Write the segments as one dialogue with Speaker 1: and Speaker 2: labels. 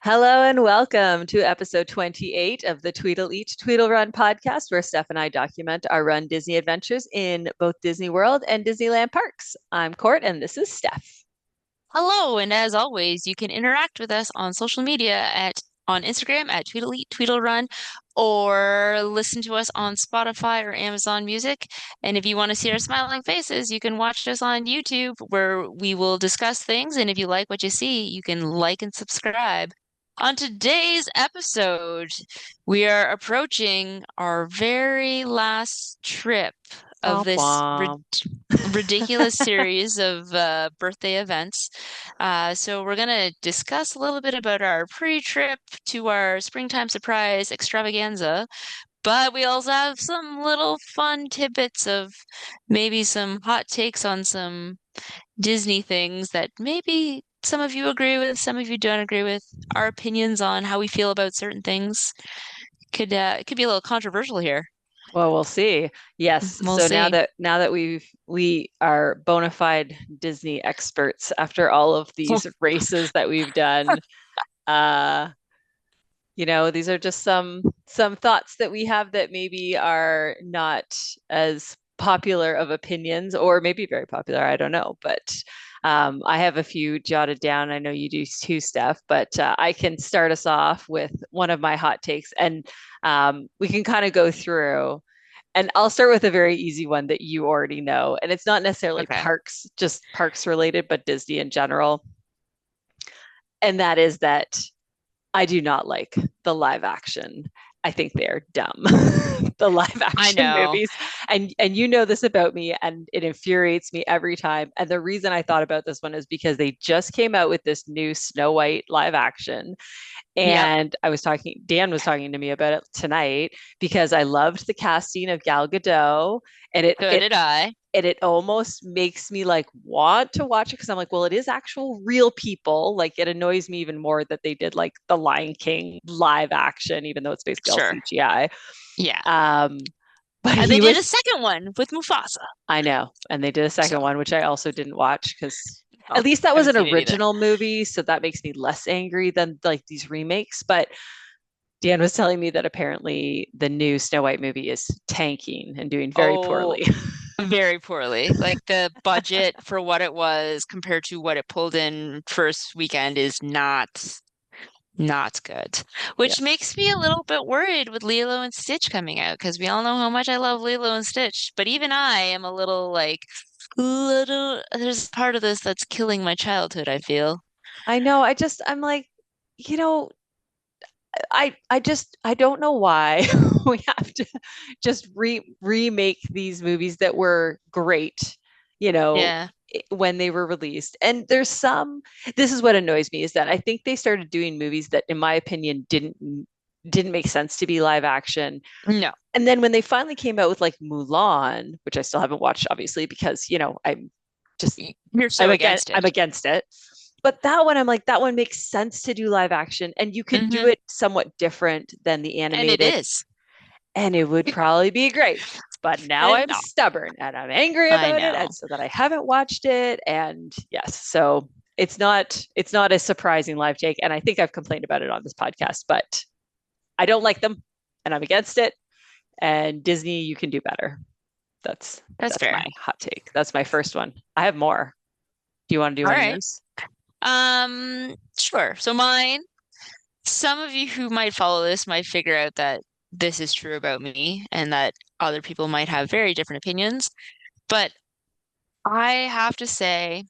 Speaker 1: Hello and welcome to episode 28 of the Tweedle Eat Tweedle Run podcast, where Steph and I document our Run Disney adventures in both Disney World and Disneyland parks. I'm Court and this is Steph.
Speaker 2: Hello, and as always, you can interact with us on social media on Instagram at TweedleEat, or listen to us on Spotify or Amazon Music. And if you want to see our smiling faces, you can watch us on YouTube, where we will discuss things. And if you like what you see, you can like and subscribe. On today's episode, we are approaching our very last trip of
Speaker 1: Womp
Speaker 2: this
Speaker 1: womp.
Speaker 2: ridiculous series of birthday events. So we're going to discuss a little bit about our pre-trip to our springtime surprise extravaganza, but we also have some little fun tidbits of maybe some hot takes on some Disney things that maybe some of you agree with, some of you don't agree with. Our opinions on how we feel about certain things could be a little controversial here.
Speaker 1: Well, we'll see. Yes.
Speaker 2: We'll
Speaker 1: So now
Speaker 2: see.
Speaker 1: that now that we are bona fide Disney experts after all of these races that we've done, uh, these are just some thoughts that we have that maybe are not as popular of opinions or maybe very popular. I don't know, but I have a few jotted down. I know you do too, Steph, but I can start us off with one of my hot takes, and we can kind of go through. And I'll start with a very easy one that you already know, and it's not necessarily
Speaker 2: Okay.
Speaker 1: parks, just parks related, but Disney in general. And that is that I do not like the live action. I think they are dumb. The live
Speaker 2: I
Speaker 1: action
Speaker 2: know.
Speaker 1: movies. And you know this about me and it infuriates me every time. And the reason I thought about this one is because they just came out with this new Snow White live action.
Speaker 2: Yep.
Speaker 1: And Dan was talking to me about it tonight because I loved the casting of Gal Gadot and it
Speaker 2: So
Speaker 1: it
Speaker 2: did I.
Speaker 1: and it almost makes me like want to watch it because I'm like, well, it is actual real people. Like it annoys me even more that they did like the Lion King live action, even though it's basically all
Speaker 2: Sure.
Speaker 1: CGI.
Speaker 2: Yeah.
Speaker 1: Um, but
Speaker 2: And they
Speaker 1: he
Speaker 2: did a
Speaker 1: was,
Speaker 2: second one with Mufasa.
Speaker 1: I know, and they did a
Speaker 2: So,
Speaker 1: second one, which I also didn't watch because
Speaker 2: oh,
Speaker 1: at least that
Speaker 2: I
Speaker 1: was
Speaker 2: haven't
Speaker 1: an
Speaker 2: seen it either.
Speaker 1: original movie, so that makes me less angry than like these remakes. But Dan was telling me that apparently the new Snow White movie is tanking and doing very
Speaker 2: Oh,
Speaker 1: poorly.
Speaker 2: very poorly. Like the budget for what it was compared to what it pulled in first weekend is not good. Which
Speaker 1: Yes.
Speaker 2: makes me a little bit worried with Lilo and Stitch coming out because we all know how much I love Lilo and Stitch. But even I am a little like there's part of this that's killing my childhood, I feel.
Speaker 1: I know. I'm like, you know, I don't know why we have to just remake these movies that were great, you know,
Speaker 2: Yeah.
Speaker 1: when they were released. And this is what annoys me is that I think they started doing movies that, in my opinion, didn't make sense to be live action.
Speaker 2: No.
Speaker 1: And then when they finally came out with like Mulan, which I still haven't watched, obviously, because, just
Speaker 2: You're so against
Speaker 1: I'm
Speaker 2: it.
Speaker 1: against it. But that one, I'm like, that one makes sense to do live action, and you could do
Speaker 2: Hmm.
Speaker 1: it somewhat different than the
Speaker 2: And it
Speaker 1: animated,
Speaker 2: is.
Speaker 1: and it would probably be great. But now
Speaker 2: And
Speaker 1: I'm
Speaker 2: no,
Speaker 1: stubborn and I'm angry
Speaker 2: I
Speaker 1: about it, and
Speaker 2: know.
Speaker 1: so that I haven't watched it. And yes, so it's not a surprising live take, and I think I've complained about it on this podcast, but I don't like them, and I'm against it. And Disney, you can do better. That's
Speaker 2: That's
Speaker 1: that's my
Speaker 2: fair.
Speaker 1: hot take. That's my first one. I have more. Do you want to do
Speaker 2: All
Speaker 1: one of
Speaker 2: right.
Speaker 1: yours?
Speaker 2: Sure. So mine, some of you who might follow this might figure out that this is true about me and that other people might have very different opinions. But I have to say,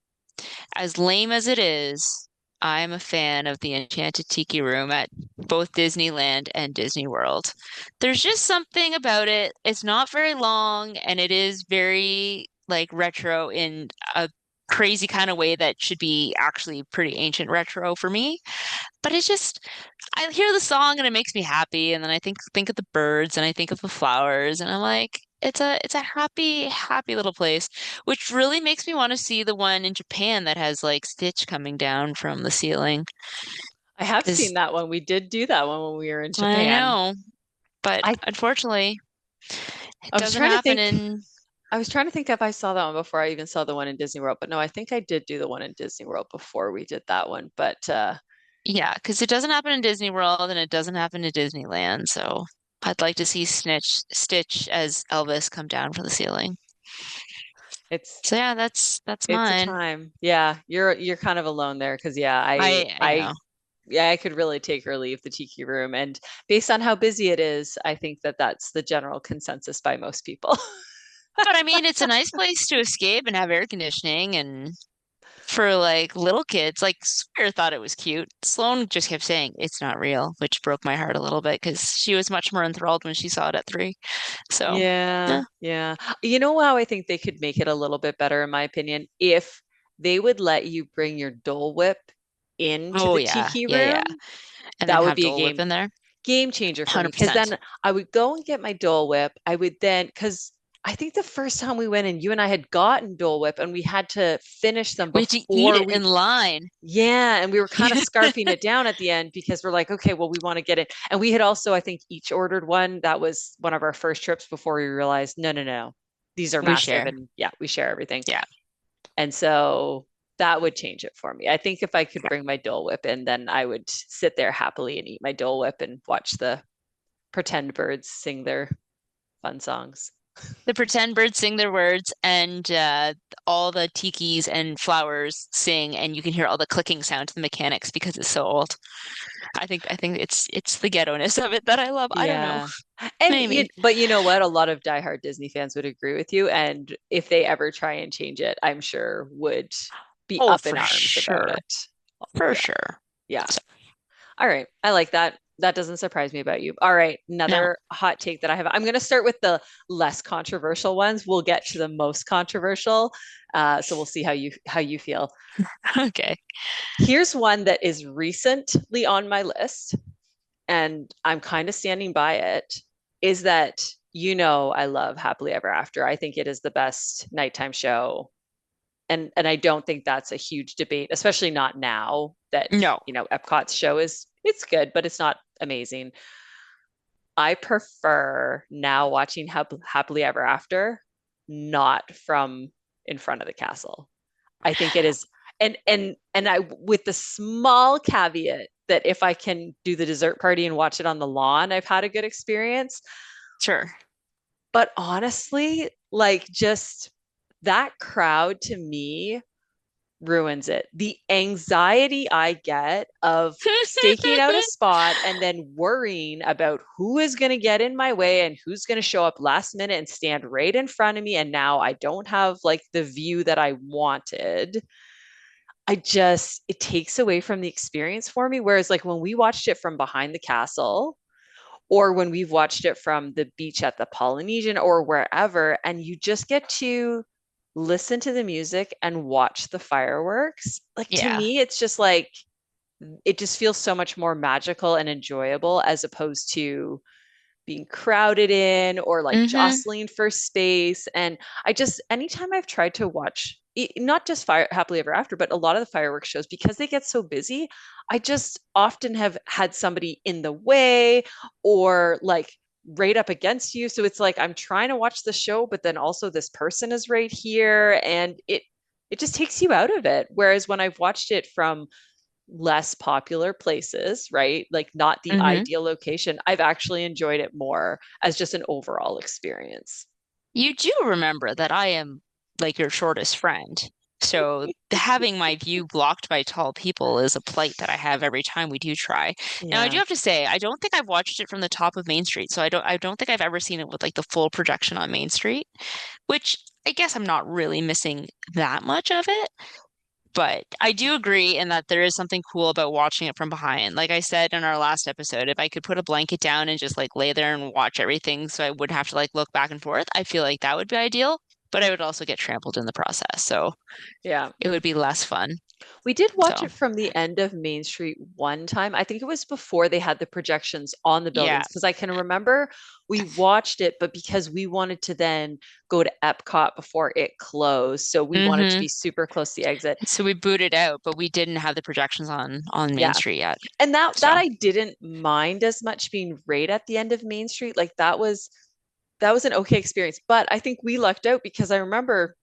Speaker 2: as lame as it is, I'm a fan of the Enchanted Tiki Room at both Disneyland and Disney World. There's just something about it. It's not very long and it is very like retro in a crazy kind of way that should be actually pretty ancient retro for me. But it's just I hear the song and it makes me happy and then I think of the birds and I think of the flowers and I'm like it's a happy little place, which really makes me want to see the one in Japan that has like Stitch coming down from the ceiling.
Speaker 1: I have seen
Speaker 2: Because
Speaker 1: that one. We did do that one when we were in
Speaker 2: I
Speaker 1: Japan.
Speaker 2: know, but
Speaker 1: I
Speaker 2: unfortunately, it
Speaker 1: I was
Speaker 2: doesn't
Speaker 1: trying to
Speaker 2: happen
Speaker 1: think
Speaker 2: in.
Speaker 1: I was trying to think if I saw that one before I even saw the one in Disney World, but no, I think I did do the one in Disney World before we did that one. But
Speaker 2: Yeah, because it doesn't happen in Disney World and it doesn't happen in Disneyland. So I'd like to see Stitch as Elvis come down from the ceiling.
Speaker 1: It's
Speaker 2: So yeah, that's
Speaker 1: it's a
Speaker 2: mine.
Speaker 1: time. Yeah, you're kind of alone there because yeah,
Speaker 2: I know.
Speaker 1: yeah, I could really take or leave the tiki room, and based on how busy it is, I think that that's the general consensus by most people.
Speaker 2: But I mean, it's a nice place to escape and have air conditioning and for like little kids, like Sawyer thought it was cute. Sloane just kept saying it's not real, which broke my heart a little bit because she was much more enthralled when she saw it at 3. So,
Speaker 1: Yeah,
Speaker 2: yeah.
Speaker 1: yeah. You know how I think they could make it a little bit better, in my opinion, if they would let you bring your Dole Whip into
Speaker 2: Oh
Speaker 1: the
Speaker 2: yeah,
Speaker 1: tiki
Speaker 2: yeah, yeah.
Speaker 1: room.
Speaker 2: And then
Speaker 1: That would
Speaker 2: have
Speaker 1: be a
Speaker 2: Dole Whip in there.
Speaker 1: game changer for me because
Speaker 2: 100%.
Speaker 1: then I would go and get my Dole Whip. I would then because I think the first time we went in, you and I had gotten Dole Whip and we had to finish them
Speaker 2: We had to eat
Speaker 1: before
Speaker 2: it
Speaker 1: we
Speaker 2: in line.
Speaker 1: yeah, and we were kind of
Speaker 2: Yeah,
Speaker 1: scarfing it down at the end because we're like, okay, well, we want to get it. And we had also, I think, each ordered one. That was one of our first trips before we realized, no, no, no, these are
Speaker 2: we
Speaker 1: massive.
Speaker 2: share.
Speaker 1: And yeah, we share everything.
Speaker 2: Yeah.
Speaker 1: And so that would change it for me. I think if I could bring my Dole Whip in, then I would sit there happily and eat my Dole Whip and watch the pretend birds sing their fun songs.
Speaker 2: The pretend birds sing their words and all the tikis and flowers sing and you can hear all the clicking sound to the mechanics because it's so old. I think it's the ghetto-ness of it that I love. I don't know.
Speaker 1: Yeah. And
Speaker 2: Maybe.
Speaker 1: but you know what? A lot of diehard Disney fans would agree with you. And if they ever try and change it, I'm sure would be
Speaker 2: Oh,
Speaker 1: up in
Speaker 2: for
Speaker 1: arms about
Speaker 2: sure.
Speaker 1: it.
Speaker 2: For
Speaker 1: Yeah.
Speaker 2: sure.
Speaker 1: Yeah.
Speaker 2: So,
Speaker 1: All right. I like that. That doesn't surprise me about you. All right.
Speaker 2: no.
Speaker 1: Another hot take that I have. I'm going to start with the less controversial ones. We'll get to the most controversial. So we'll see how you feel.
Speaker 2: Okay.
Speaker 1: Here's one that is recently on my list, and I'm kind of standing by it, is that I love Happily Ever After. I think it is the best nighttime show. And I don't think that's a huge debate, especially not now that,
Speaker 2: No.
Speaker 1: Epcot's show it's good, but it's not amazing. I prefer now watching Happily Ever After, not from in front of the castle. I think it is, and I with the small caveat that if I can do the dessert party and watch it on the lawn, I've had a good experience.
Speaker 2: Sure.
Speaker 1: But honestly, like just that crowd to me ruins it. The anxiety I get of staking out a spot and then worrying about who is going to get in my way and who's going to show up last minute and stand right in front of me. And now I don't have like the view that I wanted. It takes away from the experience for me. Whereas, like, when we watched it from behind the castle, or when we've watched it from the beach at the Polynesian or wherever, and you just get to listen to the music and watch the fireworks, like, to
Speaker 2: Yeah.
Speaker 1: me, it's just like, it just feels so much more magical and enjoyable as opposed to being crowded in or like
Speaker 2: Mm-hmm.
Speaker 1: jostling for space. And anytime I've tried to watch, not just Fire Happily Ever After, but a lot of the fireworks shows, because they get so busy, I just often have had somebody in the way or like right up against you. So it's like I'm trying to watch the show, but then also this person is right here, and it just takes you out of it. Whereas when I've watched it from less popular places, right? Like not the
Speaker 2: Mm-hmm.
Speaker 1: ideal location, I've actually enjoyed it more as just an overall experience.
Speaker 2: You do remember that I am like your shortest friend. So having my view blocked by tall people is a plight that I have every time we do try. Now I do
Speaker 1: Yeah.
Speaker 2: have to say, I don't think I've watched it from the top of Main Street. So I don't think I've ever seen it with like the full projection on Main Street, which I guess I'm not really missing that much of it. But I do agree in that there is something cool about watching it from behind. Like I said in our last episode, if I could put a blanket down and just like lay there and watch everything so I wouldn't have to like look back and forth, I feel like that would be ideal. But I would also get trampled in the process. So
Speaker 1: Yeah.
Speaker 2: it would be less fun.
Speaker 1: We did watch
Speaker 2: So
Speaker 1: it from the end of Main Street one time. I think it was before they had the projections on the
Speaker 2: yeah.
Speaker 1: buildings, because I can remember we watched it, but because we wanted to then go to Epcot before it closed. So we wanted to
Speaker 2: Hmm.
Speaker 1: be super close to the exit.
Speaker 2: So we booted out, but we didn't have the projections on Main
Speaker 1: Yeah.
Speaker 2: Street yet.
Speaker 1: And that
Speaker 2: So
Speaker 1: I didn't mind as much being right at the end of Main Street. Like that was an okay experience. But I think we lucked out because I remember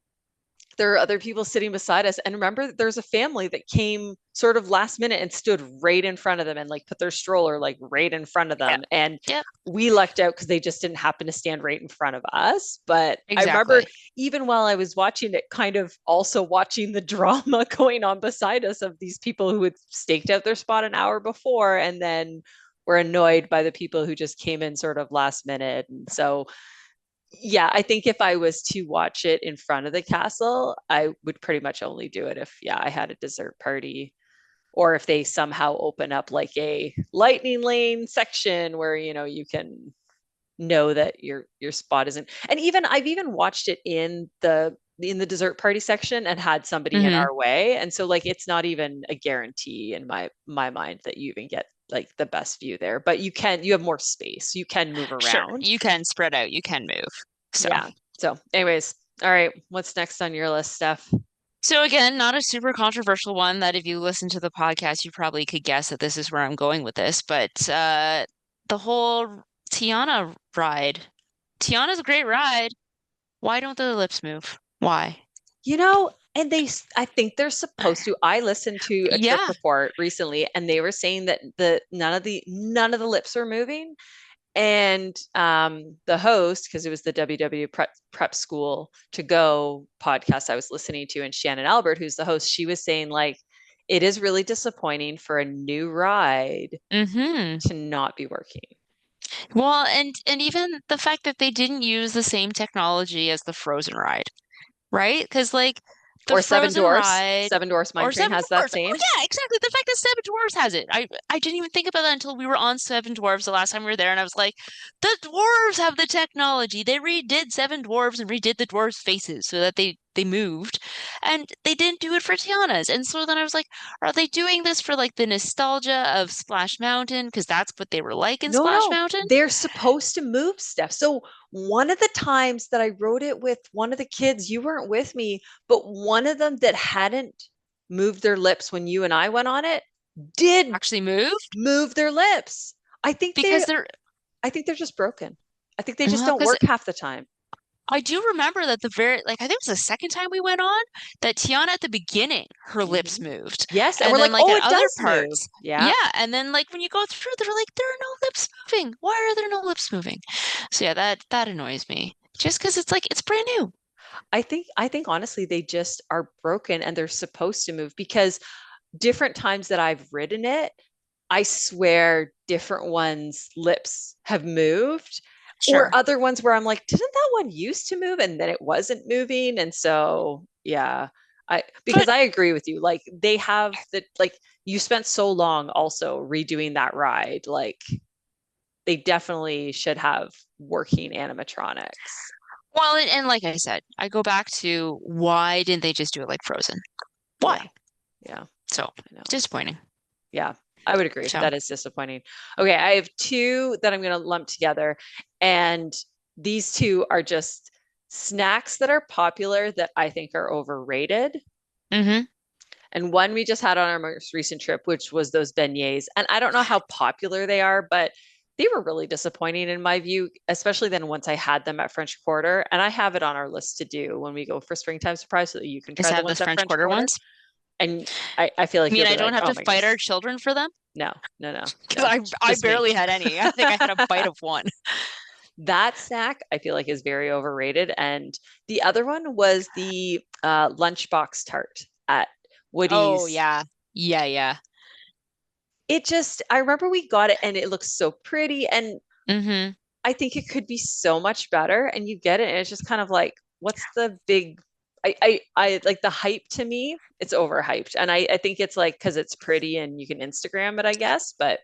Speaker 1: there are other people sitting beside us. And remember, there's a family that came sort of last minute and stood right in front of them and like put their stroller like right in front of
Speaker 2: Yep.
Speaker 1: them. And
Speaker 2: Yep.
Speaker 1: we lucked out because they just didn't happen to stand right in front of us. But I remember
Speaker 2: Exactly.
Speaker 1: even while I was watching it, kind of also watching the drama going on beside us of these people who had staked out their spot an hour before and then were annoyed by the people who just came in sort of last minute. And so yeah, I think if I was to watch it in front of the castle, I would pretty much only do it if, yeah, I had a dessert party or if they somehow open up like a lightning lane section where, you can know that your spot isn't. And even I've even watched it in the dessert party section and had somebody in
Speaker 2: Hmm.
Speaker 1: our way. And so like it's not even a guarantee in my mind that you even get like the best view there, but you have more space. You can move
Speaker 2: Sure.
Speaker 1: around.
Speaker 2: You can spread out, you can move. So,
Speaker 1: Yeah. So, anyways, all right. What's next on your list, Steph?
Speaker 2: so again, not a super controversial one that if you listen to the podcast, you probably could guess that this is where I'm going with this, but the whole Tiana ride. Tiana's a great ride. Why don't the lips move? Why?
Speaker 1: And I think they're supposed to. I listened to a trip
Speaker 2: Yeah.
Speaker 1: report recently, and they were saying that the none of the lips were moving, and the host, because it was the WW prep school to go podcast I was listening to, and Shannon Albert, who's the host, she was saying like it is really disappointing for a new ride
Speaker 2: Hmm.
Speaker 1: to not be working.
Speaker 2: Well, and even the fact that they didn't use the same technology as the Frozen ride, right? Because like the
Speaker 1: Or Seven
Speaker 2: Frozen
Speaker 1: Dwarfs.
Speaker 2: ride
Speaker 1: Seven Dwarfs Mine
Speaker 2: or
Speaker 1: Train
Speaker 2: Seven
Speaker 1: has that
Speaker 2: Dwarfs. Oh
Speaker 1: same.
Speaker 2: yeah, exactly. The fact that Seven Dwarfs has it. I didn't even think about that until we were on Seven Dwarfs the last time we were there, and I was like, the dwarves have the technology. They redid Seven Dwarfs and redid the dwarves' faces so that they moved, and they didn't do it for Tiana's. And so then I was like, are they doing this for like the nostalgia of Splash Mountain? Because that's what they were like in
Speaker 1: No,
Speaker 2: Splash
Speaker 1: no,
Speaker 2: Mountain.
Speaker 1: they're supposed to move stuff. So one of the times that I wrote it with one of the kids, you weren't with me, but one of them that hadn't moved their lips when you and I went on it did
Speaker 2: Actually moved
Speaker 1: move their lips. I think they
Speaker 2: because they're
Speaker 1: I think they're just broken. I think they just
Speaker 2: well,
Speaker 1: don't
Speaker 2: because
Speaker 1: work half the time.
Speaker 2: I do remember that the very like I think it was the second time we went on that Tiana at the beginning her lips
Speaker 1: Mhm.
Speaker 2: moved,
Speaker 1: Yes, and
Speaker 2: and
Speaker 1: we're
Speaker 2: then
Speaker 1: like,
Speaker 2: like
Speaker 1: "Oh,
Speaker 2: at
Speaker 1: it
Speaker 2: other
Speaker 1: does move."
Speaker 2: parts,
Speaker 1: Yeah.
Speaker 2: yeah, and then like when you go through, they're like there are no lips moving. Why are there no lips moving? So yeah, that annoys me just because it's like it's brand new.
Speaker 1: I think honestly they just are broken and they're supposed to move because different times that I've ridden it, I swear different ones' lips have moved, or
Speaker 2: Sure,
Speaker 1: other ones where I'm like, didn't that one used to move and then it wasn't moving? And so, yeah, because
Speaker 2: but
Speaker 1: I agree with you. Like they have the like you spent so long also redoing that ride. Like they definitely should have working animatronics.
Speaker 2: well, and like I said, I go back to why didn't they just do it like Frozen?
Speaker 1: Yeah,
Speaker 2: Why?
Speaker 1: yeah,
Speaker 2: So
Speaker 1: I know.
Speaker 2: disappointing.
Speaker 1: Yeah, I would agree.
Speaker 2: So
Speaker 1: That is disappointing. Okay, I have two that I'm going to lump together. And these two are just snacks that are popular that I think are overrated.
Speaker 2: hmm.
Speaker 1: And one we just had on our most recent trip, which was those beignets. And I don't know how popular they are, but they were really disappointing in my view, especially then once I had them at French Quarter. And I have it on our list to do when we go for springtime surprise so that you can
Speaker 2: Is
Speaker 1: try the
Speaker 2: that the
Speaker 1: ones at
Speaker 2: French
Speaker 1: French
Speaker 2: Quarter
Speaker 1: Quarter.
Speaker 2: ones?
Speaker 1: And I feel like
Speaker 2: I mean,
Speaker 1: you'll
Speaker 2: I
Speaker 1: be
Speaker 2: don't
Speaker 1: like,
Speaker 2: have
Speaker 1: oh
Speaker 2: to
Speaker 1: my
Speaker 2: fight our
Speaker 1: goodness.
Speaker 2: children for them.
Speaker 1: No, no, no,
Speaker 2: Because
Speaker 1: no,
Speaker 2: I
Speaker 1: just me.
Speaker 2: barely had any. I think I had a bite of one.
Speaker 1: That snack I feel like is very overrated. And the other one was the lunchbox tart at
Speaker 2: Oh
Speaker 1: Woody's.
Speaker 2: yeah. Yeah, yeah.
Speaker 1: I remember we got it and it looks so pretty. And
Speaker 2: Hmm.
Speaker 1: I think it could be so much better. And you get it, and it's just kind of like, what's the big I like the hype to me, it's overhyped. And I think it's like because it's pretty and you can Instagram it, I guess, but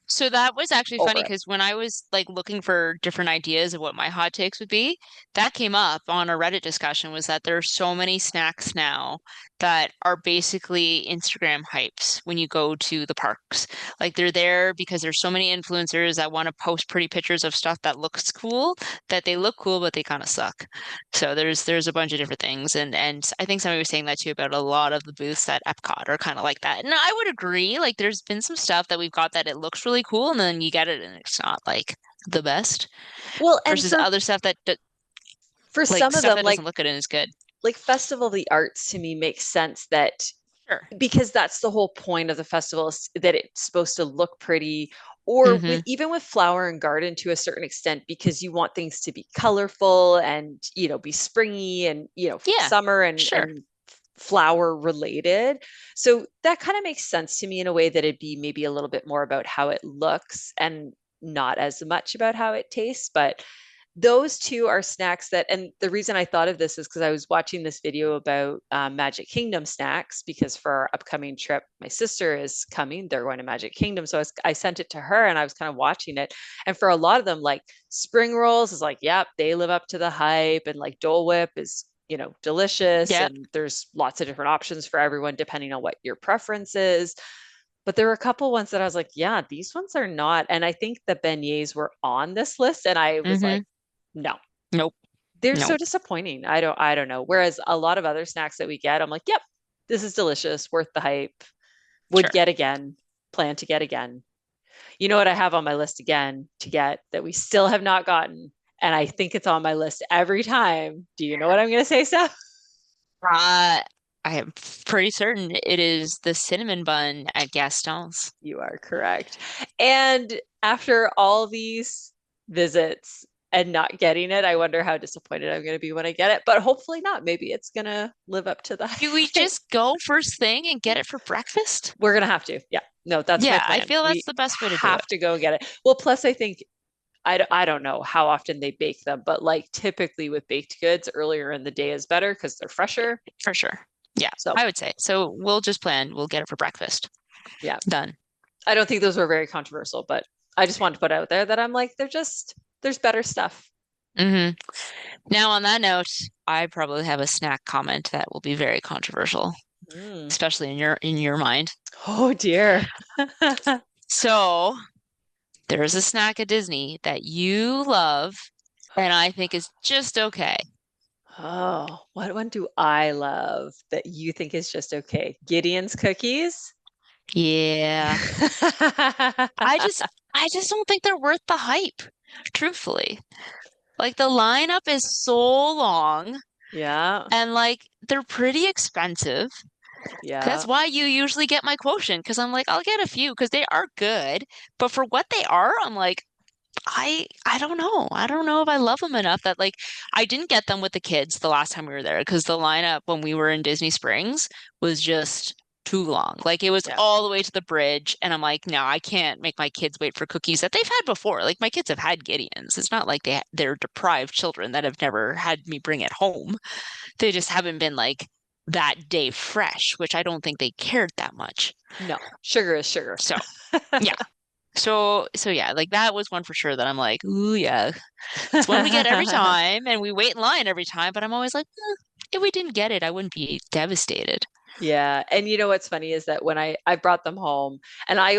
Speaker 2: So that was actually funny
Speaker 1: over it.
Speaker 2: because when I was like looking for different ideas of what my hot takes would be, that came up on a Reddit discussion was that there are so many snacks now that are basically Instagram hypes when you go to the parks. Like they're there because there's so many influencers that want to post pretty pictures of stuff that looks cool, that they look cool, but they kind of suck. So there's a bunch of different things, and I think somebody was saying that too about a lot of the booths at Epcot are kind of like that. And I would agree. Like there's been some stuff that we've got that it looks really cool, and then you get it and it's not like the best
Speaker 1: Well, and
Speaker 2: versus
Speaker 1: for
Speaker 2: other stuff that
Speaker 1: for
Speaker 2: like
Speaker 1: some of
Speaker 2: stuff
Speaker 1: them,
Speaker 2: that
Speaker 1: like
Speaker 2: doesn't look good and is good.
Speaker 1: like Festival of the Arts to me makes sense that
Speaker 2: Sure.
Speaker 1: because that's the whole point of the festival is that it's supposed to look pretty or with
Speaker 2: Hmm.
Speaker 1: even with flower and garden to a certain extent because you want things to be colorful and be springy and
Speaker 2: Yeah,
Speaker 1: summer
Speaker 2: sure.
Speaker 1: and flower related. So that kind of makes sense to me in a way that it'd be maybe a little bit more about how it looks and not as much about how it tastes. But those two are snacks that, and the reason I thought of this is because I was watching this video about Magic Kingdom snacks because for our upcoming trip, my sister is coming. They're going to Magic Kingdom. So I sent it to her and I was kind of watching it. And for a lot of them, like spring rolls is like, yep, they live up to the hype. And like Dole Whip is, delicious.
Speaker 2: Yep.
Speaker 1: And there's lots of different options for everyone depending on what your preference is. But there were a couple ones that I was like, yeah, these ones are not. And I think the beignets were on this list. And I was like,
Speaker 2: Hmm.
Speaker 1: no,
Speaker 2: Nope.
Speaker 1: they're so
Speaker 2: Nope.
Speaker 1: disappointing. I don't know. Whereas a lot of other snacks that we get, I'm like, yep, this is delicious, worth the hype, would
Speaker 2: Sure.
Speaker 1: get again, plan to get again. You know what I have on my list again to get that we still have not gotten? And I think it's on my list every time. Do you know what I'm going to say, Steph?
Speaker 2: Uh, I am pretty certain it is the cinnamon bun at Gaston's.
Speaker 1: You are correct. And after all these visits and not getting it, I wonder how disappointed I'm going to be when I get it, but hopefully not. Maybe it's going to live up to the
Speaker 2: Do we
Speaker 1: hype.
Speaker 2: just go first thing and get it for breakfast?
Speaker 1: We're gonna have to. Yeah. No, that's my
Speaker 2: Yeah, I
Speaker 1: plan.
Speaker 2: feel
Speaker 1: We
Speaker 2: that's the best way to do it.
Speaker 1: have to go and get it. Well, plus I think I don't know how often they bake them, but like typically with baked goods, earlier in the day is better because they're fresher.
Speaker 2: For sure. Yeah,
Speaker 1: So
Speaker 2: I would say. So we'll just plan, we'll get it for breakfast.
Speaker 1: yeah,
Speaker 2: Done.
Speaker 1: I don't think those were very controversial, but I just wanted to put out there that I'm like, there's better stuff.
Speaker 2: Hmm. Now, on that note, I probably have a snack comment that will be very controversial,
Speaker 1: Mm.
Speaker 2: especially in your mind.
Speaker 1: Oh dear.
Speaker 2: So, there's a snack at Disney that you love and I think is just okay.
Speaker 1: Oh, what one do I love that you think is just okay? Gideon's cookies?
Speaker 2: Yeah. I just I just don't think they're worth the hype, truthfully. Like the lineup is so long
Speaker 1: Yeah,
Speaker 2: and like they're pretty expensive.
Speaker 1: yeah,
Speaker 2: That's why you usually get my quotient because I'm like, I'll get a few because they are good. But for what they are, I'm like, I don't know. I don't know if I love them enough that like I didn't get them with the kids the last time we were there because the lineup when we were in Disney Springs was just too long. Like it was
Speaker 1: yeah,
Speaker 2: all the way to the bridge, and I'm like, no, I can't make my kids wait for cookies that they've had before. Like my kids have had Gideons. It's not like they're deprived children that have never had me bring it home. They just haven't been like that day fresh, which I don't think they cared that much.
Speaker 1: no, sugar is sugar.
Speaker 2: So yeah. So yeah, like that was one for sure that I'm like, ooh yeah. It's one we get every time and we wait in line every time, but I'm always like, if we didn't get it, I wouldn't be devastated.
Speaker 1: Yeah, and you know what's funny is that when I brought them home, and I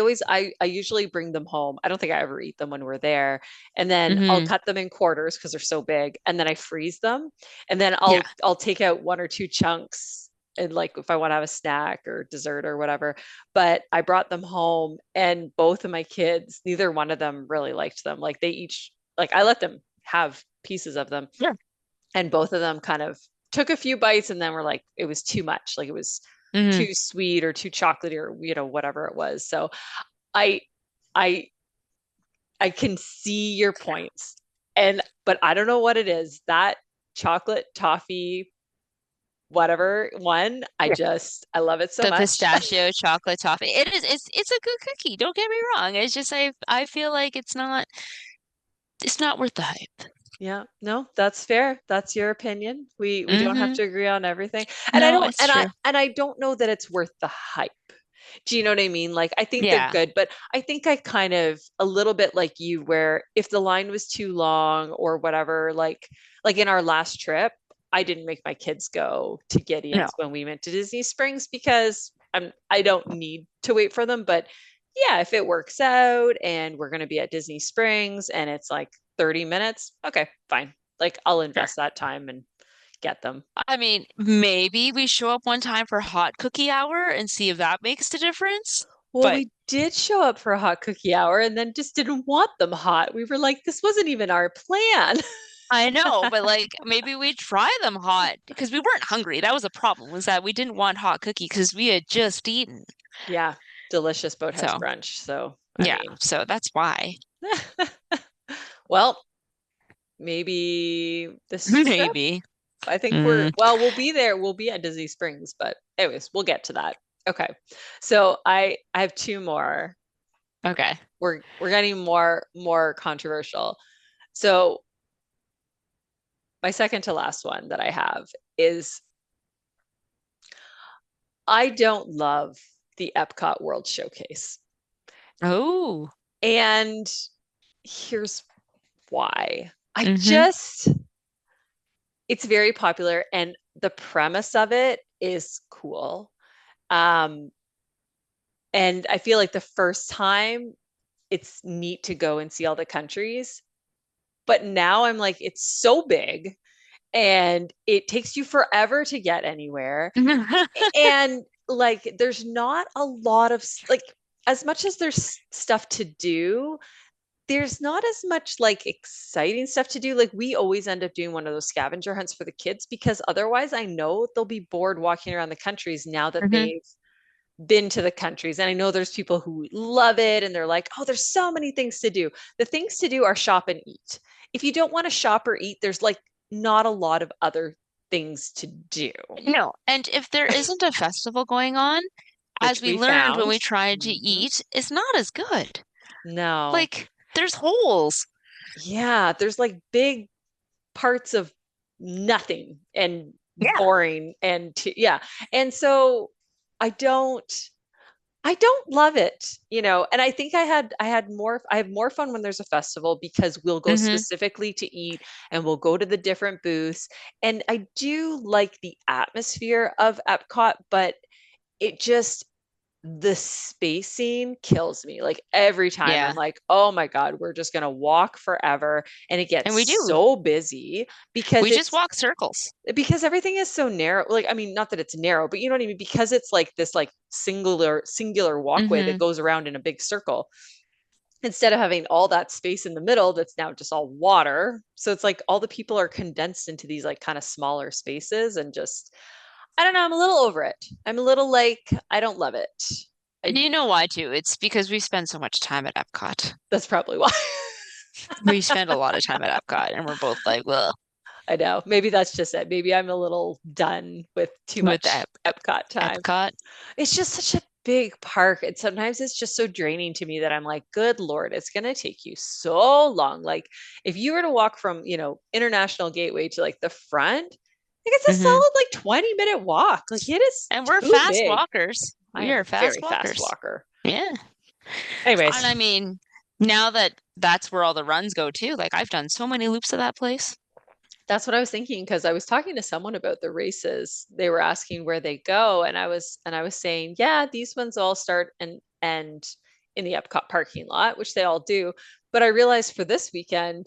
Speaker 1: usually bring them home. I don't think I ever eat them when we're there, and then I'll
Speaker 2: Hmm.
Speaker 1: cut them in quarters because they're so big, and then I freeze them, and then
Speaker 2: Yeah.
Speaker 1: I'll take out one or two chunks and like if I want to have a snack or dessert or whatever. But I brought them home, and both of my kids, neither one of them really liked them. Like they each like I let them have pieces of them,
Speaker 2: Yeah.
Speaker 1: and both of them kind of took a few bites and then were like it was too much, like it was
Speaker 2: Hmm.
Speaker 1: too sweet or too chocolatey or whatever it was. So i i I can see your points, and but I don't know what it is, that chocolate toffee whatever one,
Speaker 2: Yeah.
Speaker 1: I love it so
Speaker 2: The
Speaker 1: much.
Speaker 2: pistachio chocolate toffee. It's a good cookie. Don't get me wrong. It's just I feel like it's not worth the hype.
Speaker 1: Yeah, no, that's fair. That's your opinion. We don't have
Speaker 2: Hmm.
Speaker 1: to agree on everything. And I
Speaker 2: No,
Speaker 1: don't
Speaker 2: it's true.
Speaker 1: and I don't know that it's worth the hype. Do you know what I mean? Like I think they're
Speaker 2: Yeah.
Speaker 1: good, but I think I kind of a little bit like you where if the line was too long or whatever, like in our last trip, I didn't make my kids go to
Speaker 2: No.
Speaker 1: Gideon's when we went to Disney Springs because I don't need to wait for them, but yeah, if it works out and we're going to be at Disney Springs and it's like 30 minutes, okay, fine. Like I'll
Speaker 2: Sure.
Speaker 1: invest that time and get them.
Speaker 2: I mean, maybe we show up one time for hot cookie hour and see if that makes a difference.
Speaker 1: Well,
Speaker 2: But
Speaker 1: we did show up for a hot cookie hour and then just didn't want them hot. We were like, this wasn't even our plan.
Speaker 2: I know, but like maybe we try them hot because we weren't hungry. That was a problem, was that we didn't want hot cookie because we had just eaten.
Speaker 1: Yeah, delicious boathouse
Speaker 2: So,
Speaker 1: brunch. So, I
Speaker 2: yeah,
Speaker 1: mean,
Speaker 2: so that's why.
Speaker 1: well, maybe this trip,
Speaker 2: Maybe.
Speaker 1: I think
Speaker 2: Mm,
Speaker 1: we'll be there. We'll be at Disney Springs, but anyways, we'll get to that. Okay. So I have two more.
Speaker 2: okay.
Speaker 1: We're getting more controversial. So my second to last one that I have is I don't love the Epcot World Showcase.
Speaker 2: Oh.
Speaker 1: And here's why. I
Speaker 2: Mm-hmm.
Speaker 1: just, it's very popular and the premise of it is cool. Um, and I feel like the first time it's neat to go and see all the countries, but now I'm like, it's so big and it takes you forever to get anywhere. And like, there's not a lot of like, as much as there's stuff to do, there's not as much like exciting stuff to do. Like we always end up doing one of those scavenger hunts for the kids because otherwise I know they'll be bored walking around the countries now that
Speaker 2: hmm
Speaker 1: they've been to the countries. And I know there's people who love it and they're like, oh, there's so many things to do. The things to do are shop and eat. If you don't want to shop or eat, there's like not a lot of other things to do,
Speaker 2: No, and if there isn't a festival going on, as
Speaker 1: which
Speaker 2: we
Speaker 1: we
Speaker 2: learned when
Speaker 1: found.
Speaker 2: we tried to
Speaker 1: Mhm.
Speaker 2: eat, it's not as good.
Speaker 1: No.
Speaker 2: Like, there's holes.
Speaker 1: Yeah, there's like big parts of nothing and
Speaker 2: Yeah.
Speaker 1: boring and yeah. And so I don't I don't love it, and I think I have more fun when there's a festival because we'll go
Speaker 2: hmm
Speaker 1: specifically to eat and we'll go to the different booths. And I do like the atmosphere of Epcot, but it just the spacing kills me. Like every time I'm
Speaker 2: Yeah.
Speaker 1: like, oh my God, we're just gonna walk forever. And it
Speaker 2: And
Speaker 1: gets
Speaker 2: we do.
Speaker 1: so busy because
Speaker 2: We just walk circles.
Speaker 1: everything is so narrow. Like, I mean, not that it's narrow, but you know what I mean? Because it's like this like singular walkway that
Speaker 2: hmm
Speaker 1: goes around in a big circle. Instead of having all that space in the middle that's now just all water. So it's like all the people are condensed into these like kind of smaller spaces and just I don't know, I'm a little over it. I'm a little like, I don't love it.
Speaker 2: And
Speaker 1: I
Speaker 2: you know why too? It's because we spend so much time at Epcot.
Speaker 1: That's probably why.
Speaker 2: We spend a lot of time at Epcot, and we're both like, well,
Speaker 1: I know. Maybe that's just it. Maybe I'm a little done with too
Speaker 2: with
Speaker 1: much Epcot time.
Speaker 2: Epcot.
Speaker 1: It's just such a big park. And sometimes it's just so draining to me that I'm like, good Lord, it's going to take you so long. Like, if you were to walk from, International Gateway to like the front, like it's a
Speaker 2: hmm
Speaker 1: solid like 20-minute walk. Like, it is
Speaker 2: And we're
Speaker 1: too
Speaker 2: fast
Speaker 1: big.
Speaker 2: walkers.
Speaker 1: I
Speaker 2: We
Speaker 1: am
Speaker 2: are
Speaker 1: a
Speaker 2: fast
Speaker 1: very fast
Speaker 2: walkers.
Speaker 1: walker.
Speaker 2: Yeah.
Speaker 1: Anyways,
Speaker 2: And I mean, now that that's where all the runs go too, like I've done so many loops of that place.
Speaker 1: that's what I was thinking because I was talking to someone about the races. They were asking where they go, and I was saying, yeah, these ones all start and end in the Epcot parking lot, which they all do. But I realized for this weekend,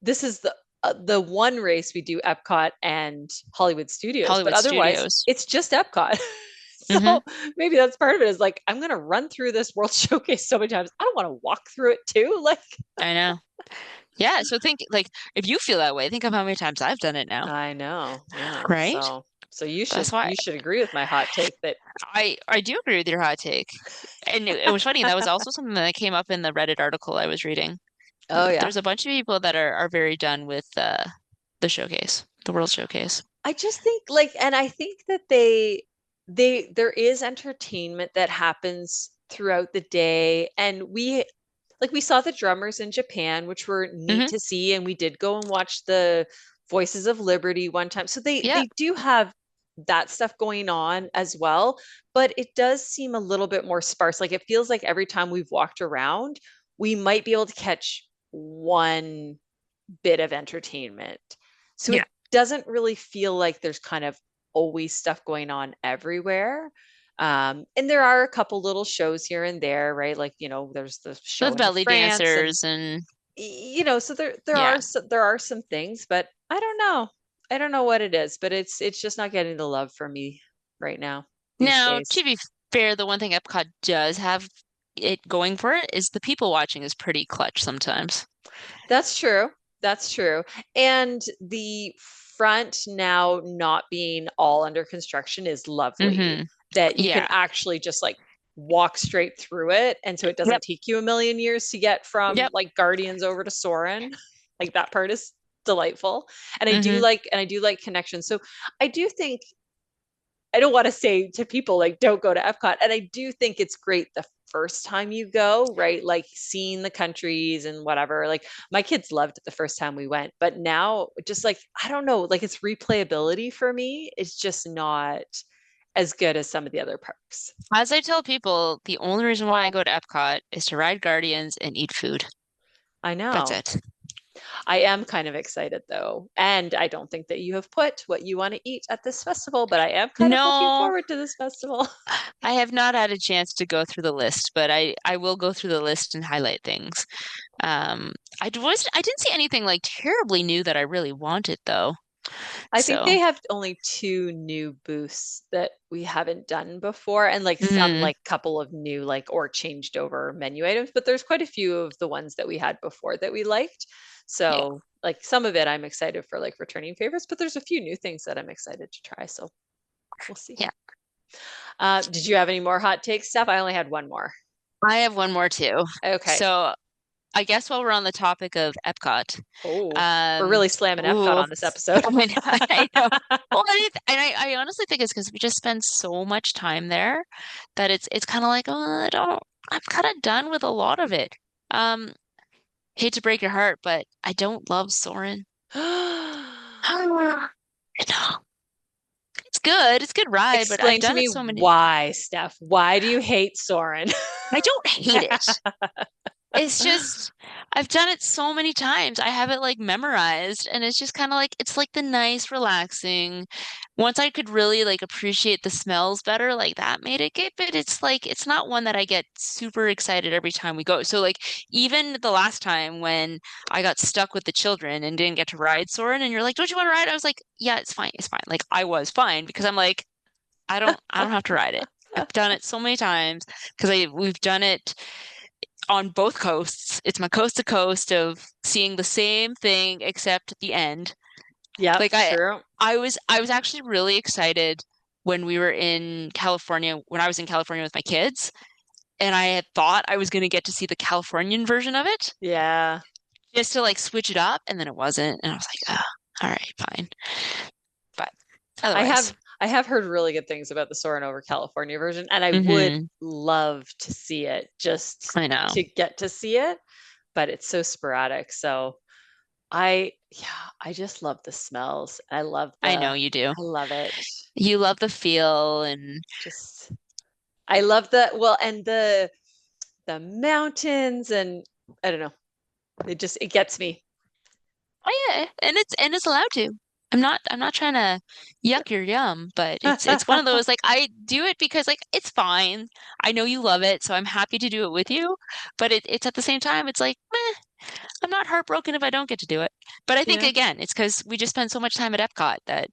Speaker 1: this is the one race we do Epcot and Hollywood Studios, but
Speaker 2: Hollywood
Speaker 1: otherwise
Speaker 2: Studios.
Speaker 1: it's just Epcot.
Speaker 2: hmm
Speaker 1: So maybe that's part of it is like I'm gonna run through this World Showcase so many times. I don't want to walk through it too. Like
Speaker 2: I know. Yeah, so think like if you feel that way, think of how many times I've done it now,
Speaker 1: I know, yeah.
Speaker 2: right?
Speaker 1: So you
Speaker 2: That's
Speaker 1: should
Speaker 2: why
Speaker 1: you should agree with my hot take that
Speaker 2: I do agree with your hot take. And it was funny, that was also something that came up in the Reddit article I was reading.
Speaker 1: oh yeah.
Speaker 2: There's a bunch of people that are very done with the showcase, the World Showcase.
Speaker 1: I just think like and I think that there is entertainment that happens throughout the day and we saw the drummers in Japan which were neat
Speaker 2: hmm
Speaker 1: to see and we did go and watch the Voices of Liberty one time. So
Speaker 2: Yeah,
Speaker 1: they do have that stuff going on as well, but it does seem a little bit more sparse. Like it feels like every time we've walked around, we might be able to catch one bit of entertainment. So
Speaker 2: yeah.
Speaker 1: it doesn't really feel like there's kind of always stuff going on everywhere. And there are a couple little shows here and there, right? Like, there's the show
Speaker 2: Those
Speaker 1: in
Speaker 2: belly
Speaker 1: France and
Speaker 2: dancers and
Speaker 1: so there
Speaker 2: yeah.
Speaker 1: are there are some things, but I don't know. I don't know what it is, but it's just not getting the love from me right now these
Speaker 2: Now,
Speaker 1: days.
Speaker 2: to be fair, the one thing Epcot does have it going for it is the people watching is pretty clutch sometimes.
Speaker 1: That's true. That's true. And the front now not being all under construction is lovely,
Speaker 2: Hmm.
Speaker 1: that you can
Speaker 2: Yeah.
Speaker 1: actually just like walk straight through it. And so it doesn't
Speaker 2: Yep.
Speaker 1: take you a million years to get from
Speaker 2: Yep.
Speaker 1: like Guardians over to Soren. Like that part is delightful.
Speaker 2: Hmm.
Speaker 1: And I do like connections. So I do think I don't want to say to people like don't go to Epcot. And I do think it's great the first time you go, right? Like seeing the countries and whatever. Like my kids loved it the first time we went, but now just like I don't know, like it's replayability for me. It's just not as good as some of the other parks.
Speaker 2: As I tell people, the only reason why I go to Epcot is to ride Guardians and eat food.
Speaker 1: I
Speaker 2: That's
Speaker 1: know.
Speaker 2: it.
Speaker 1: I am kind of excited though. And I don't think that you have put what you want to eat at this festival, but I am kind of looking
Speaker 2: No,
Speaker 1: forward to this festival.
Speaker 2: I have not had a chance to go through the list, but I will go through the list and highlight things. Um, I didn't see anything like terribly new that I really wanted though.
Speaker 1: I think
Speaker 2: So,
Speaker 1: they have only two new booths that we haven't done before, and like some
Speaker 2: mm,
Speaker 1: like couple of new like or changed over menu items, but there's quite a few of the ones that we had before that we liked.
Speaker 2: yeah,
Speaker 1: So like some of it I'm excited for like returning favorites, but there's a few new things that I'm excited to try. So we'll see.
Speaker 2: yeah.
Speaker 1: Did you have any more hot takes, Steph? I only had one more.
Speaker 2: I have one more too.
Speaker 1: Okay.
Speaker 2: So, I guess while we're on the topic of Epcot,
Speaker 1: Oh, we're
Speaker 2: um,
Speaker 1: really slamming Epcot
Speaker 2: ooh,
Speaker 1: on this episode.
Speaker 2: I mean, I know. Well, I honestly think it's because we just spend so much time there that it's kind of like, oh, I'm kind of done with a lot of it. Um, hate to break your heart, but I don't love Soren. I know. It's good. It's a good ride, but I've
Speaker 1: Explain to
Speaker 2: done
Speaker 1: me
Speaker 2: it so many.
Speaker 1: why, Steph. Why do you hate Soren?
Speaker 2: I don't hate it. It's just I've done it so many times. I have it like memorized and it's just kind of like it's like the nice relaxing. Once I could really like appreciate the smells better, like that made it good, but it's like it's not one that I get super excited every time we go. So like even the last time when I got stuck with the children and didn't get to ride Soren and you're like, "Don't you want to ride?" I was like, "Yeah, it's fine. It's fine." Like I was fine because I'm like I don't have to ride it. I've done it so many times because I we've done it on both coasts. It's my coast to coast of seeing the same thing except at the end.
Speaker 1: Yep,
Speaker 2: Like I
Speaker 1: true.
Speaker 2: I was actually really excited when we were in California, when I was in California with my kids, and I had thought I was going to get to see the Californian version of it
Speaker 1: Yeah.
Speaker 2: just to like switch it up, and then it wasn't, and I was like, oh, all right, fine. But
Speaker 1: I
Speaker 2: otherwise,
Speaker 1: have I have heard really good things about the Soarin' over California version, and I would
Speaker 2: hmm,
Speaker 1: love to see it just
Speaker 2: I know.
Speaker 1: to get to see it, but it's so sporadic. So I just love the smells.
Speaker 2: I know you do.
Speaker 1: I love it.
Speaker 2: You love the feel and
Speaker 1: Just I love the well and the mountains and I don't know. It gets me.
Speaker 2: oh yeah, and it's allowed to. I'm not trying to yuck your yum, but it's one of those like I do it because like it's fine. I know you love it, so I'm happy to do it with you. But it's at the same time, it's like, meh, I'm not heartbroken if I don't get to do it. But I think
Speaker 1: Yeah.
Speaker 2: again, it's because we just spend so much time at Epcot that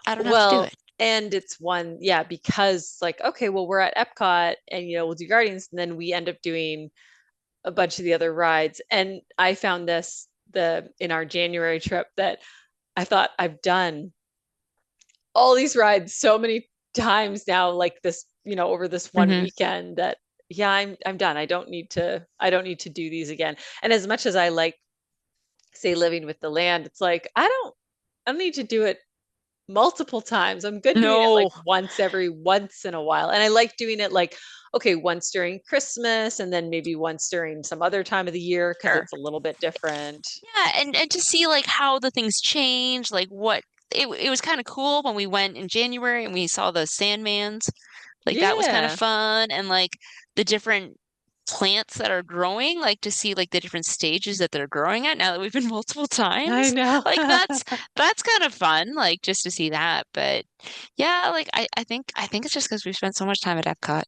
Speaker 2: I don't have to do
Speaker 1: Well,
Speaker 2: it.
Speaker 1: and it's one, yeah, because like, okay, well, we're at Epcot and we'll do Guardians, and then we end up doing a bunch of the other rides. And I found this the in our January trip that I thought I've done all these rides so many times now, like this, over this one
Speaker 2: Hmm.
Speaker 1: weekend that yeah, I'm done. I don't need to do these again. And as much as I like say living with the land, it's like I don't need to do it multiple times. I'm good doing it like
Speaker 2: No,
Speaker 1: once in a while. And I like doing it like, okay, once during Christmas and then maybe once during some other time of the year because
Speaker 2: sure.
Speaker 1: it's a little bit different.
Speaker 2: Yeah, and to see like how the things change, like what it was kind of cool when we went in January and we saw the Sandmans. Like that was kind of
Speaker 1: Yeah,
Speaker 2: fun and like the different plants that are growing, like to see like the different stages that they're growing at now that we've been multiple
Speaker 1: I
Speaker 2: times.
Speaker 1: know.
Speaker 2: Like that's kind of fun, like just to see that. But yeah, like I think it's just because we've spent so much time at Epcot.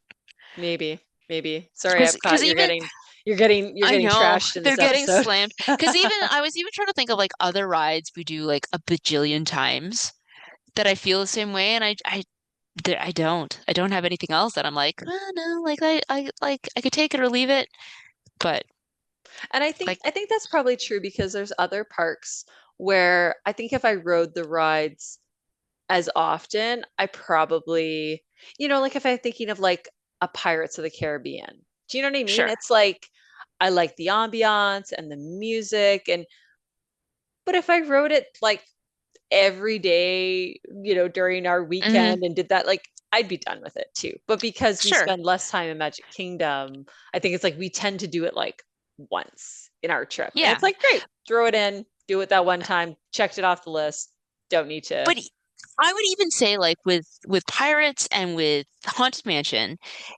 Speaker 1: Maybe, maybe. Sorry, Epcot,
Speaker 2: Because even
Speaker 1: you're
Speaker 2: I
Speaker 1: getting
Speaker 2: know
Speaker 1: trashed in
Speaker 2: they're
Speaker 1: this
Speaker 2: getting
Speaker 1: episode.
Speaker 2: slammed. Because even I was even trying to think of like other rides we do like a bajillion times that I feel the same way, and I don't have anything else that I'm like, oh, no, like I could take it or leave it, but.
Speaker 1: And
Speaker 2: Like,
Speaker 1: I think that's probably true because there's other parks where I think if I rode the rides as often, I probably, like if I'm thinking of like a Pirates of the Caribbean. Do you know what I mean?
Speaker 2: sure.
Speaker 1: It's like I like the ambiance and the music and but if I rode it like every day, during our
Speaker 2: Hmm.
Speaker 1: weekend and did that, like I'd be done with it too. But because we
Speaker 2: Sure.
Speaker 1: spend less time in Magic Kingdom, I think it's like we tend to do it like once in our trip. And it's
Speaker 2: Yeah.
Speaker 1: like, great, throw it in, do it that one time, checked it off the list. Don't need to.
Speaker 2: But I would even say like with Pirates and with Haunted Mansion,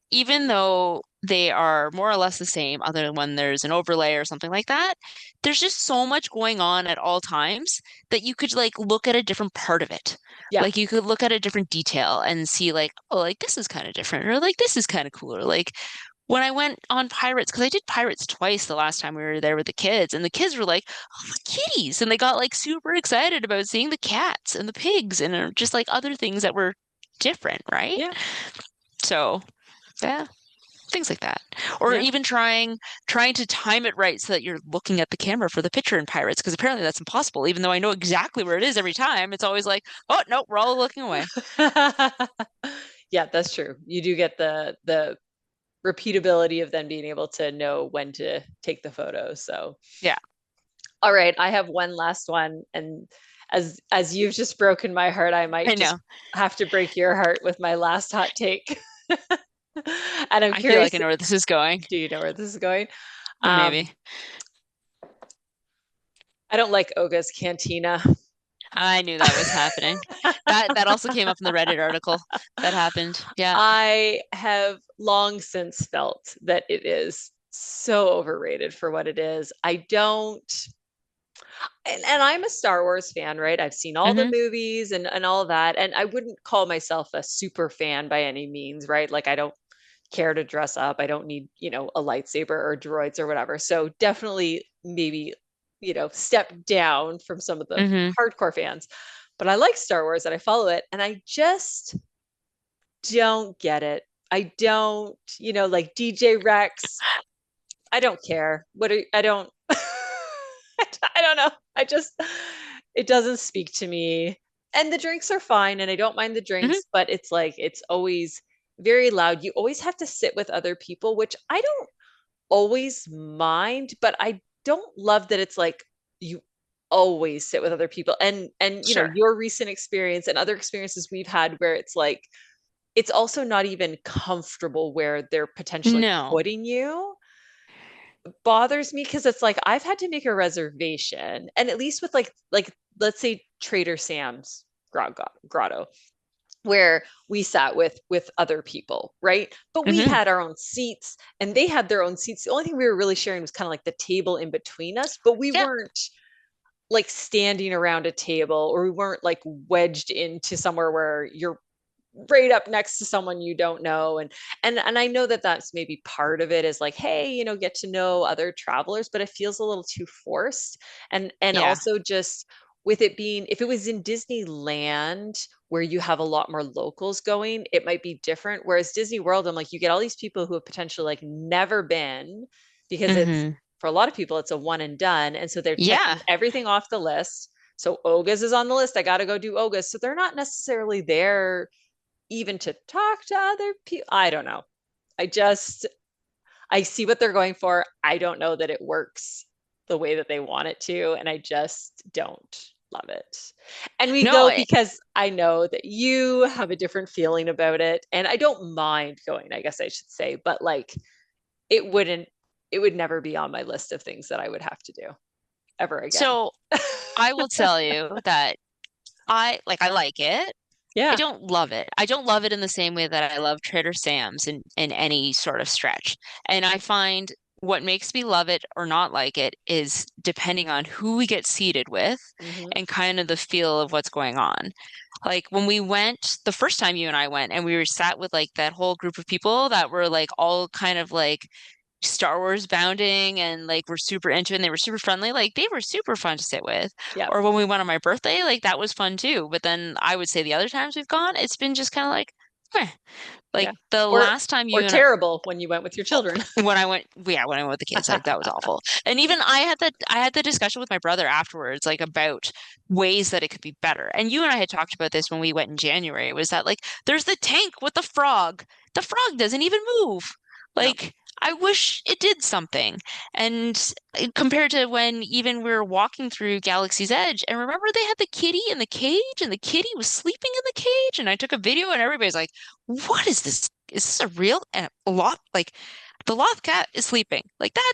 Speaker 2: even though they are more or less the same, other than when there's an overlay or something like that, there's just so much going on at all times that you could like look at a different part of it.
Speaker 1: Yeah.
Speaker 2: Like you could look at a different detail and see like, oh, like this is kind of different, or like this is kind of cooler. Like when I went on Pirates, because I did Pirates twice the last time we were there with the kids, and the kids were like, "Oh, the kitties!" And they got like super excited about seeing the cats and the pigs and just like other things that were different, right?
Speaker 1: Yeah.
Speaker 2: So, yeah, things like that. Or
Speaker 1: Yeah.
Speaker 2: even trying to time it right so that you're looking at the camera for the picture in Pirates, because apparently that's impossible, even though I know exactly where it is every time. It's always like, oh, no, we're all looking away.
Speaker 1: Yeah, that's true. You do get the repeatability of then being able to know when to take the photos. So,
Speaker 2: Yeah,
Speaker 1: all right, I have one last one, and as you've just broken my heart, I
Speaker 2: I
Speaker 1: might just
Speaker 2: know.
Speaker 1: have to break your heart with my last hot take. And I'm
Speaker 2: I feel like
Speaker 1: curious,
Speaker 2: I know where this is going.
Speaker 1: do you know where this is going? Um,
Speaker 2: Maybe.
Speaker 1: I don't like Oga's Cantina.
Speaker 2: I knew that was happening. That also came up in the Reddit article that happened. Yeah.
Speaker 1: I have long since felt that it is so overrated for what it is. I don't, and I'm a Star Wars fan, right? I've seen all the
Speaker 2: Hmm.
Speaker 1: movies and all that. And I wouldn't call myself a super fan by any means, right? Like I don't care to dress up. I don't need, a lightsaber or droids or whatever. So definitely maybe, step down from some of the
Speaker 2: Hmm.
Speaker 1: hardcore fans. But I like Star Wars and I follow it. And I just don't get it. I don't, like DJ Rex. I don't care. I don't, I don't know. I just, it doesn't speak to me. And the drinks are fine and I don't mind the
Speaker 2: Hmm.
Speaker 1: drinks, but it's like, it's always very loud. You always have to sit with other people, which I don't always mind, but I don't love that it's like you always sit with other people. And
Speaker 2: Sure.
Speaker 1: your recent experience and other experiences we've had where it's like it's also not even comfortable where they're potentially
Speaker 2: No.
Speaker 1: putting you bothers me because it's like I've had to make a reservation and at least with like let's say Trader Sam's grotto where we sat with other people, right? But we
Speaker 2: Hmm.
Speaker 1: had our own seats and they had their own seats. The only thing we were really sharing was kind of like the table in between us, but we
Speaker 2: Yeah.
Speaker 1: weren't like standing around a table or we weren't like wedged into somewhere where you're right up next to someone you don't know and I know that that's maybe part of it is like hey get to know other travelers but it feels a little too forced and
Speaker 2: Yeah.
Speaker 1: also just with it being if it was in Disneyland where you have a lot more locals going it might be different whereas Disney World I'm like you get all these people who have potentially like never been because it's
Speaker 2: Hmm.
Speaker 1: for a lot of people it's a one and done and so they're checking
Speaker 2: Yeah.
Speaker 1: everything off the list so Oga's is on the list I got to go do Oga's so they're not necessarily there even to talk to other people. I don't know. I just I see what they're going for. I don't know that it works the way that they want it to, and I just don't love it. And we
Speaker 2: No,
Speaker 1: go because I know that you have a different feeling about it, and I don't mind going, I guess I should say, but like it wouldn't it would never be on my list of things that I would have to do ever again.
Speaker 2: so I will tell you that I like it. I
Speaker 1: Yeah.
Speaker 2: don't love it. I don't love it in the same way that I love Trader Sam's in any sort of stretch. And I find what makes me love it or not like it is depending on who we get seated with
Speaker 1: Hmm.
Speaker 2: and kind of the feel of what's going on. Like when we went the first time you and I went and we were sat with like that whole group of people that were like all kind of like Star Wars bounding and like were super into it and they were super friendly. Like they were super fun to sit with.
Speaker 1: Yeah.
Speaker 2: Or when we went on my birthday, like that was fun too. But then I would say the other times we've gone, it's been just kind of like, meh.
Speaker 1: Yeah.
Speaker 2: Like the
Speaker 1: Or
Speaker 2: last time
Speaker 1: or
Speaker 2: you and I,
Speaker 1: terrible when you went with your children.
Speaker 2: when I went, yeah, when I went with the kids, like that was awful. And even I had the discussion with my brother afterwards, like about ways that it could be better. And you and I had talked about this when we went in January, was that like there's the tank with the frog. The frog doesn't even move.
Speaker 1: No.
Speaker 2: Like I wish it did something. And compared to when even we were walking through Galaxy's Edge, and remember they had the kitty in the cage, and the kitty was sleeping in the cage, and I took a video, and everybody's like, "What is this? Is this a real and a lot like?" The loft cat is sleeping. Like that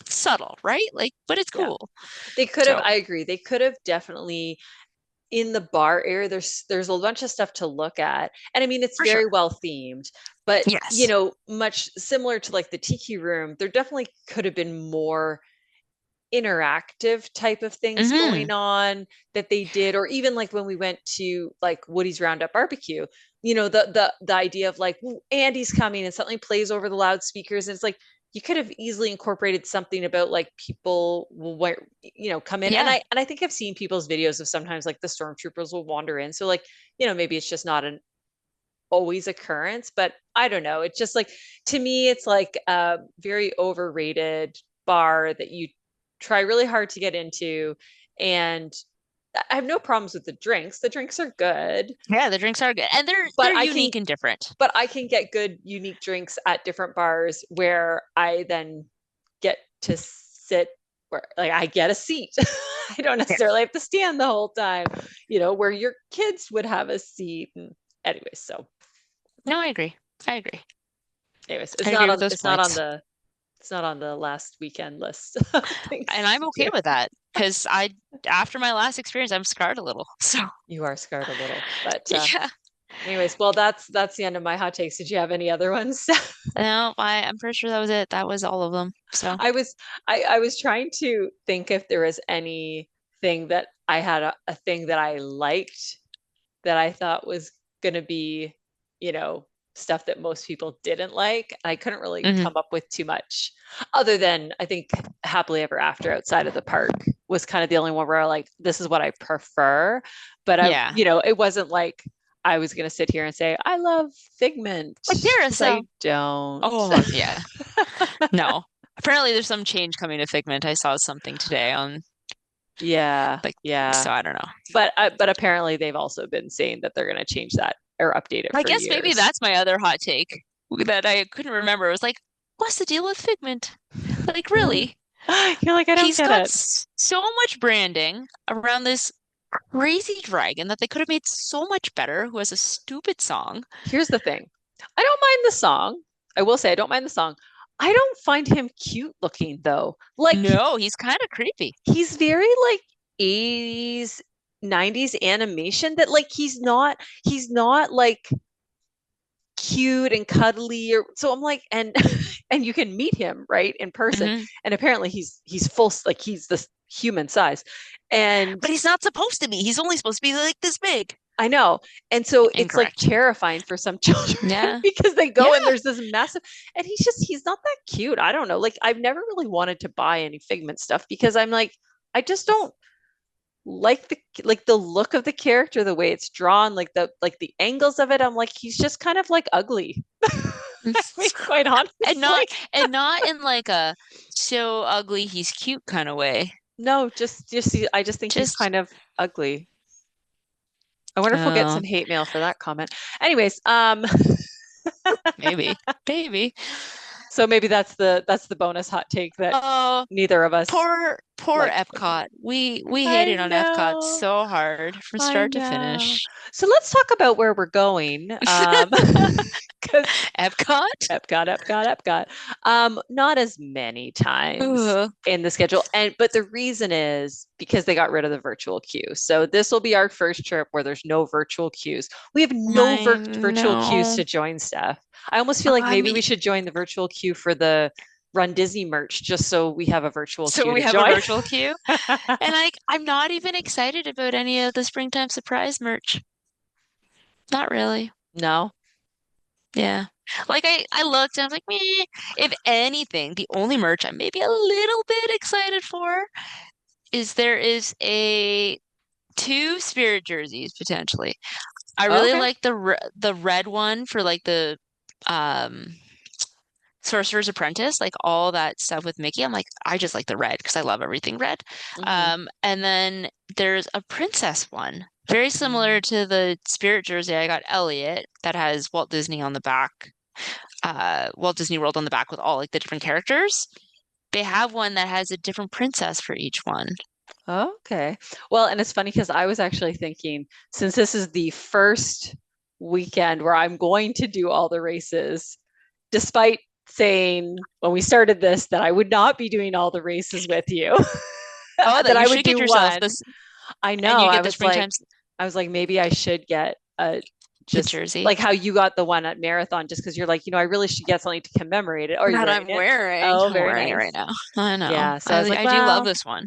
Speaker 2: subtle, right? Like, but it's
Speaker 1: Yeah.
Speaker 2: cool.
Speaker 1: They could have,
Speaker 2: So
Speaker 1: I agree. They could have definitely in the bar area, there's a bunch of stuff to look at. And I mean, it's
Speaker 2: for sure.
Speaker 1: very well themed, but
Speaker 2: Yes.
Speaker 1: much similar to like the tiki room, there definitely could have been more interactive type of things
Speaker 2: Hmm.
Speaker 1: going on that they did. Or even like when we went to like Woody's Roundup Barbecue, the idea of like, "Ooh, Andy's coming," and something plays over the loudspeakers, and it's like you could have easily incorporated something about like people will come in. and
Speaker 2: Yeah.
Speaker 1: i and i think I've seen people's videos of sometimes like the stormtroopers will wander in, so like maybe it's just not an always occurrence, but I don't know, it's just like, to me it's like a very overrated bar that you try really hard to get into. And I have no problems with the drinks are good,
Speaker 2: Yeah, the drinks are good. And they're
Speaker 1: but
Speaker 2: they're
Speaker 1: I can
Speaker 2: unique and different.
Speaker 1: get good unique drinks at different bars where I then get to sit, where like I get a seat. I don't
Speaker 2: Yeah.
Speaker 1: necessarily have to stand the whole time, where your kids would have a seat. And anyways, so
Speaker 2: No, I agree. I agree.
Speaker 1: anyways,
Speaker 2: I agree with those points.
Speaker 1: it's not on the last weekend list of
Speaker 2: And
Speaker 1: things
Speaker 2: I'm
Speaker 1: to
Speaker 2: okay
Speaker 1: do.
Speaker 2: with that because after my last experience, I'm scarred a little. So,
Speaker 1: You are scarred a little, but
Speaker 2: yeah.
Speaker 1: anyways, well, that's the end of my hot takes. Did you have any other ones?
Speaker 2: No, I'm pretty sure that was it. That was all of them. So,
Speaker 1: I was I was trying to think if there was anything that I had a thing that I liked that I thought was going to be, you know, stuff that most people didn't like. I couldn't really
Speaker 2: hmm.
Speaker 1: come up with too much other than I think Happily Ever After outside of the park was kind of the only one where I like, this is what I prefer. But
Speaker 2: Yeah.
Speaker 1: it wasn't like I was going to sit here and say, I love Figment
Speaker 2: Like
Speaker 1: because I
Speaker 2: Carousel.
Speaker 1: don't.
Speaker 2: Oh, yeah. No. Apparently there's some change coming to Figment. I saw something today on
Speaker 1: Yeah,
Speaker 2: like,
Speaker 1: yeah.
Speaker 2: so I don't know.
Speaker 1: But apparently they've also been saying that they're going to change that or update it
Speaker 2: I
Speaker 1: for
Speaker 2: guess maybe
Speaker 1: years.
Speaker 2: that's my other hot take that I couldn't remember. It was like, what's the deal with Figment? Like, really?
Speaker 1: You're like, I don't
Speaker 2: He's
Speaker 1: get
Speaker 2: got
Speaker 1: it.
Speaker 2: so much branding around this crazy dragon that they could have made so much better, who has a stupid song.
Speaker 1: Here's the thing. I don't mind the song. I will say I don't mind the song. I don't find him cute looking though. Like
Speaker 2: No, he's kind of creepy.
Speaker 1: he's very like 80s 90s animation that like he's not like cute and cuddly, or so I'm like, and and you can meet him right in person,
Speaker 2: Hmm.
Speaker 1: and apparently he's full, like he's this human size. And
Speaker 2: But he's not supposed to be. He's only supposed to be like this big.
Speaker 1: I know. And so it's like
Speaker 2: Incorrect.
Speaker 1: terrifying for some children
Speaker 2: Yeah.
Speaker 1: because they
Speaker 2: Yeah.
Speaker 1: go and there's this massive, and he's not that cute. I don't know. Like I've never really wanted to buy any Figment stuff because I'm like, I just don't like the look of the character, the way it's drawn, like the angles of it. I'm like, he's just kind of like ugly. I mean, quite
Speaker 2: And
Speaker 1: honestly.
Speaker 2: not in like a so ugly he's cute kind of way.
Speaker 1: No, I just think he's
Speaker 2: Just
Speaker 1: kind of ugly. I wonder if we'll get
Speaker 2: oh,
Speaker 1: some hate mail for that comment. Anyways,
Speaker 2: maybe. Maybe.
Speaker 1: so maybe that's the bonus hot take that
Speaker 2: Oh,
Speaker 1: neither of us
Speaker 2: poor
Speaker 1: like
Speaker 2: Epcot. We
Speaker 1: I
Speaker 2: hated on Epcot
Speaker 1: know.
Speaker 2: so hard from
Speaker 1: I
Speaker 2: start to
Speaker 1: know.
Speaker 2: finish.
Speaker 1: So let's talk about where we're going. Because
Speaker 2: Epcot?
Speaker 1: Epcot. Not as many times
Speaker 2: Ugh,
Speaker 1: in the schedule. But the reason is because they got rid of the virtual queue. So this will be our first trip where there's no virtual queues. We have no
Speaker 2: I
Speaker 1: virtual queues
Speaker 2: know.
Speaker 1: to join stuff. I almost feel like
Speaker 2: I
Speaker 1: maybe
Speaker 2: mean,
Speaker 1: we should join the virtual queue for the Run Disney merch just so we have a virtual
Speaker 2: so
Speaker 1: queue
Speaker 2: we
Speaker 1: to
Speaker 2: have a
Speaker 1: join.
Speaker 2: virtual queue, and I'm not even excited about any of the springtime surprise merch. Not really.
Speaker 1: No.
Speaker 2: Yeah. Like I looked and I was like, meh. If anything, the only merch I'm maybe a little bit excited for is there is a two spirit jerseys potentially. I really
Speaker 1: Okay.
Speaker 2: like the red one for like the um Sorcerer's Apprentice, like all that stuff with Mickey. I'm like, I just like the red because I love everything red.
Speaker 1: Hmm.
Speaker 2: And then there's a princess one, very similar
Speaker 1: Mm.
Speaker 2: to the Spirit jersey I got Elliot that has Walt Disney on the back, Walt Disney World on the back with all like the different characters. They have one that has a different princess for each one.
Speaker 1: Okay. Well, and it's funny because I was actually thinking, since this is the first weekend where I'm going to do all the races, despite saying when we started this that I would not be doing all the races with you,
Speaker 2: Oh,
Speaker 1: that
Speaker 2: that
Speaker 1: I
Speaker 2: you
Speaker 1: would
Speaker 2: should get
Speaker 1: do
Speaker 2: yourself
Speaker 1: one.
Speaker 2: this,
Speaker 1: I
Speaker 2: and
Speaker 1: know.
Speaker 2: you get the springtime
Speaker 1: I was like, maybe I should get a
Speaker 2: the
Speaker 1: just
Speaker 2: jersey
Speaker 1: like how you got the one at Marathon, just because you're like, I really should get something to commemorate it. Are you
Speaker 2: that
Speaker 1: wearing
Speaker 2: I'm
Speaker 1: it?
Speaker 2: wearing.
Speaker 1: Oh,
Speaker 2: I'm
Speaker 1: very
Speaker 2: wearing it right
Speaker 1: nice.
Speaker 2: now. I know.
Speaker 1: Yeah. So I was like,
Speaker 2: I do love
Speaker 1: well,
Speaker 2: this one.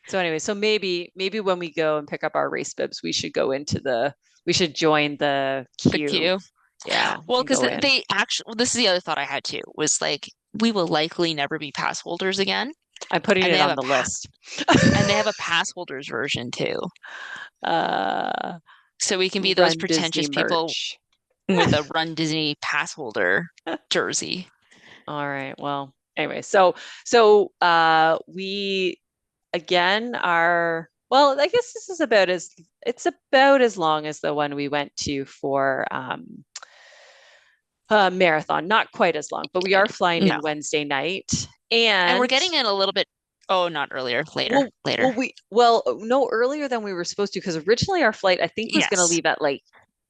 Speaker 1: so anyway, so maybe when we go and pick up our race bibs, we should join the
Speaker 2: The
Speaker 1: queue.
Speaker 2: queue.
Speaker 1: Yeah,
Speaker 2: Well,
Speaker 1: and
Speaker 2: because
Speaker 1: go in.
Speaker 2: they actually, well, this is the other thought I had too, was like we will likely never be pass holders again,
Speaker 1: I'm putting
Speaker 2: and
Speaker 1: it on the list.
Speaker 2: they have a pass holders version too,
Speaker 1: uh
Speaker 2: so we can be those
Speaker 1: Run Disney
Speaker 2: pretentious people
Speaker 1: merch.
Speaker 2: with a Run Disney pass holder jersey.
Speaker 1: All right. Well, anyway, so we again are well, I guess this is about as it's about as long as the one we went to for marathon. Not quite as long, but we are flying
Speaker 2: No,
Speaker 1: in Wednesday night.
Speaker 2: and we're
Speaker 1: And
Speaker 2: getting in a little bit. Oh, not earlier, later,
Speaker 1: well,
Speaker 2: later.
Speaker 1: no earlier than we were supposed to because originally our flight I think was going to
Speaker 2: Yes.
Speaker 1: leave at like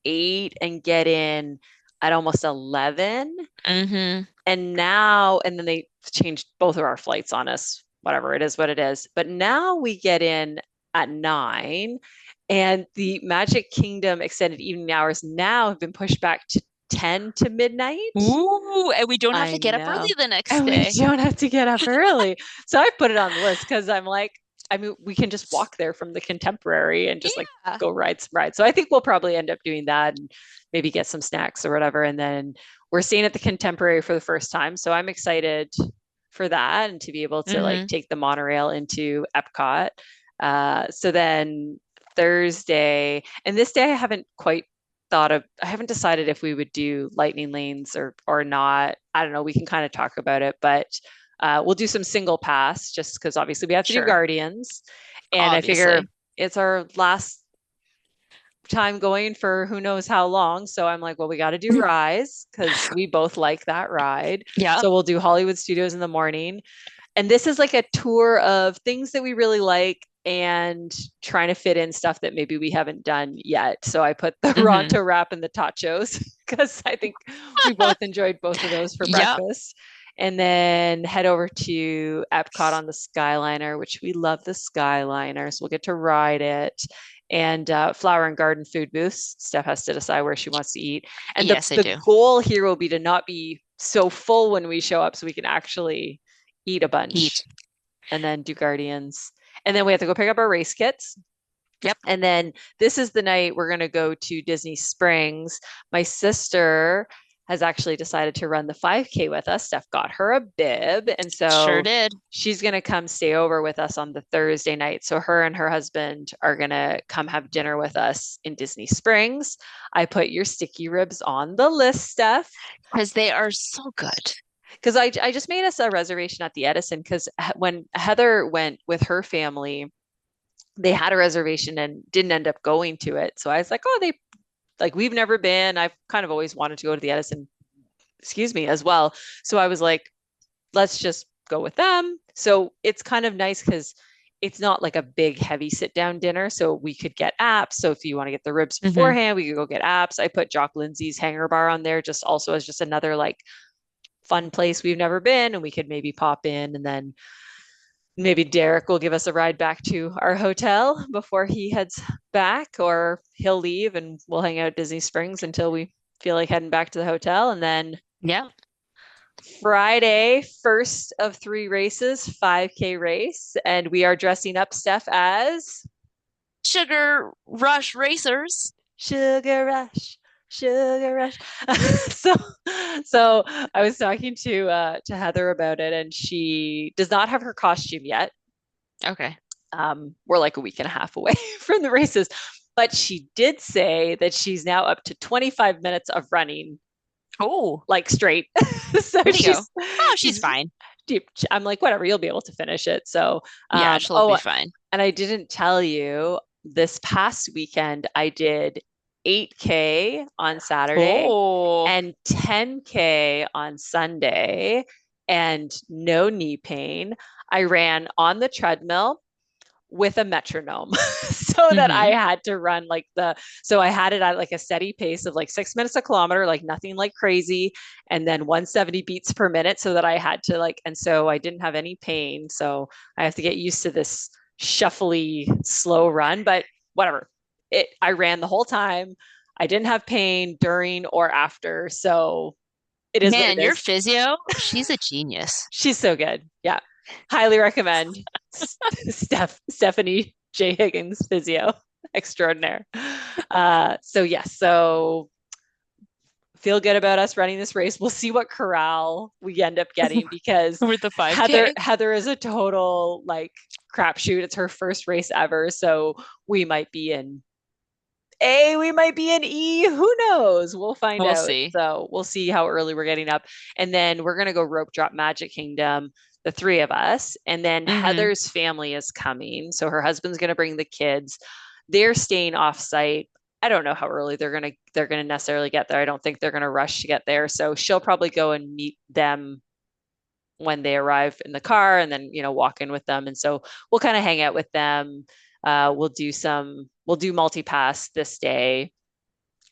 Speaker 1: 8 and get in at almost 11.
Speaker 2: Mm-hmm.
Speaker 1: And then they changed both of our flights on us. Whatever, it is what it is. But now we get in at 9, and the Magic Kingdom extended evening hours now have been pushed back to 10 to midnight.
Speaker 2: Ooh, and we don't have
Speaker 1: I
Speaker 2: to get up early
Speaker 1: know.
Speaker 2: the next
Speaker 1: And we
Speaker 2: day.
Speaker 1: don't have to get up early. So I put it on the list because I'm like, I mean, we can just walk there from the Contemporary and just like
Speaker 2: Yeah.
Speaker 1: go ride some rides. So I think we'll probably end up doing that and maybe get some snacks or whatever. And then we're staying at the Contemporary for the first time. So I'm excited for that and to be able to like
Speaker 2: Mm-hmm.
Speaker 1: take the monorail into Epcot. So then Thursday, and this day I haven't quite I haven't decided if we would do lightning lanes or not. I don't know. We can kind of talk about it, but we'll do some single pass just because obviously we have to do
Speaker 2: Sure.
Speaker 1: Guardians, and I figure
Speaker 2: Obviously.
Speaker 1: it's our last time going for who knows how long. So I'm like, well, we got to do Rise because we both like that ride.
Speaker 2: Yeah.
Speaker 1: So we'll do Hollywood Studios in the morning, and this is like a tour of things that we really like and trying to fit in stuff that maybe we haven't done yet. So I put the
Speaker 2: Mm-hmm.
Speaker 1: Ronto wrap and the tachos because I think we both enjoyed both of those for
Speaker 2: Yep.
Speaker 1: breakfast. And then head over to Epcot on the Skyliner, which we love the Skyliner. So we'll get to ride it. And flower and garden food booths. Steph has to decide where she wants to eat. And
Speaker 2: Yes, I
Speaker 1: the
Speaker 2: do.
Speaker 1: goal here will be to not be so full when we show up so we can actually eat a bunch
Speaker 2: Eat.
Speaker 1: and then do Guardians. And then we have to go pick up our race kits.
Speaker 2: Yep.
Speaker 1: And then this is the night we're going to go to Disney Springs. My sister has actually decided to run the 5K with us. Steph got her a bib. And
Speaker 2: Sure
Speaker 1: so
Speaker 2: did.
Speaker 1: she's going to come stay over with us on the Thursday night. So her and her husband are going to come have dinner with us in Disney Springs. I put your sticky ribs on the list, Steph,
Speaker 2: Because they are so good.
Speaker 1: because I just made us a reservation at the Edison because when Heather went with her family, they had a reservation and didn't end up going to it. So I was like, oh, they like we've never been. I've kind of always wanted to go to the Edison, excuse me, as well. So I was like, let's just go with them. So it's kind of nice because it's not like a big heavy sit down dinner. So we could get apps. So if you want to get the ribs
Speaker 2: Hmm.
Speaker 1: beforehand, we could go get apps. I put Jock Lindsay's Hanger Bar on there just also as just another like fun place we've never been and we could maybe pop in and then maybe Derek will give us a ride back to our hotel before he heads back or he'll leave and we'll hang out at Disney Springs until we feel like heading back to the hotel and then
Speaker 2: Yeah.
Speaker 1: Friday, first of 3 races, 5K race, and we are dressing up Steph as
Speaker 2: Sugar Rush Racers.
Speaker 1: Sugar Rush, Sugar Rush. so, so I was talking to Heather about it, and she does not have her costume yet.
Speaker 2: Okay.
Speaker 1: We're like a week and a half away from the races, But she did say that she's now up to 25 minutes of running
Speaker 2: Oh,
Speaker 1: like straight. So
Speaker 2: way to go. Oh, she's
Speaker 1: she's
Speaker 2: fine.
Speaker 1: deep. I'm like, whatever, you'll be able to finish it. So,
Speaker 2: Yeah, she'll be
Speaker 1: oh,
Speaker 2: fine.
Speaker 1: and I didn't tell you this past weekend, I did 8K on Saturday
Speaker 2: Oh.
Speaker 1: and 10K on Sunday and no knee pain. I ran on the treadmill with a metronome so that I
Speaker 2: Mm-hmm.
Speaker 1: had to run like so I had it at like a steady pace of like 6 minutes a kilometer, like nothing like crazy, and then 170 beats per minute so that I had to like, and so I didn't have any pain. So I have to get used to this shuffly, slow run, but whatever. I ran the whole time. I didn't have pain during or after. So it is what it
Speaker 2: Man, your
Speaker 1: is.
Speaker 2: physio, she's a genius.
Speaker 1: She's so good. Yeah. Highly recommend Stephanie J. Higgins, physio extraordinaire. So yes, so feel good about us running this race. We'll see what corral we end up getting because
Speaker 2: With the
Speaker 1: Heather
Speaker 2: 5K.
Speaker 1: Heather is a total like crapshoot. It's her first race ever, so we might be in A, we might be in E. Who knows? We'll find
Speaker 2: We'll
Speaker 1: out.
Speaker 2: see.
Speaker 1: So we'll see how early we're getting up. And then we're going to go rope drop Magic Kingdom, the three of us. And then
Speaker 2: Mm-hmm.
Speaker 1: Heather's family is coming. So her husband's going to bring the kids. They're staying off site. I don't know how early they're gonna necessarily get there. I don't think they're gonna rush to get there. So she'll probably go and meet them when they arrive in the car and then walk in with them, and so we'll kind of hang out with them. We'll do multi-pass this day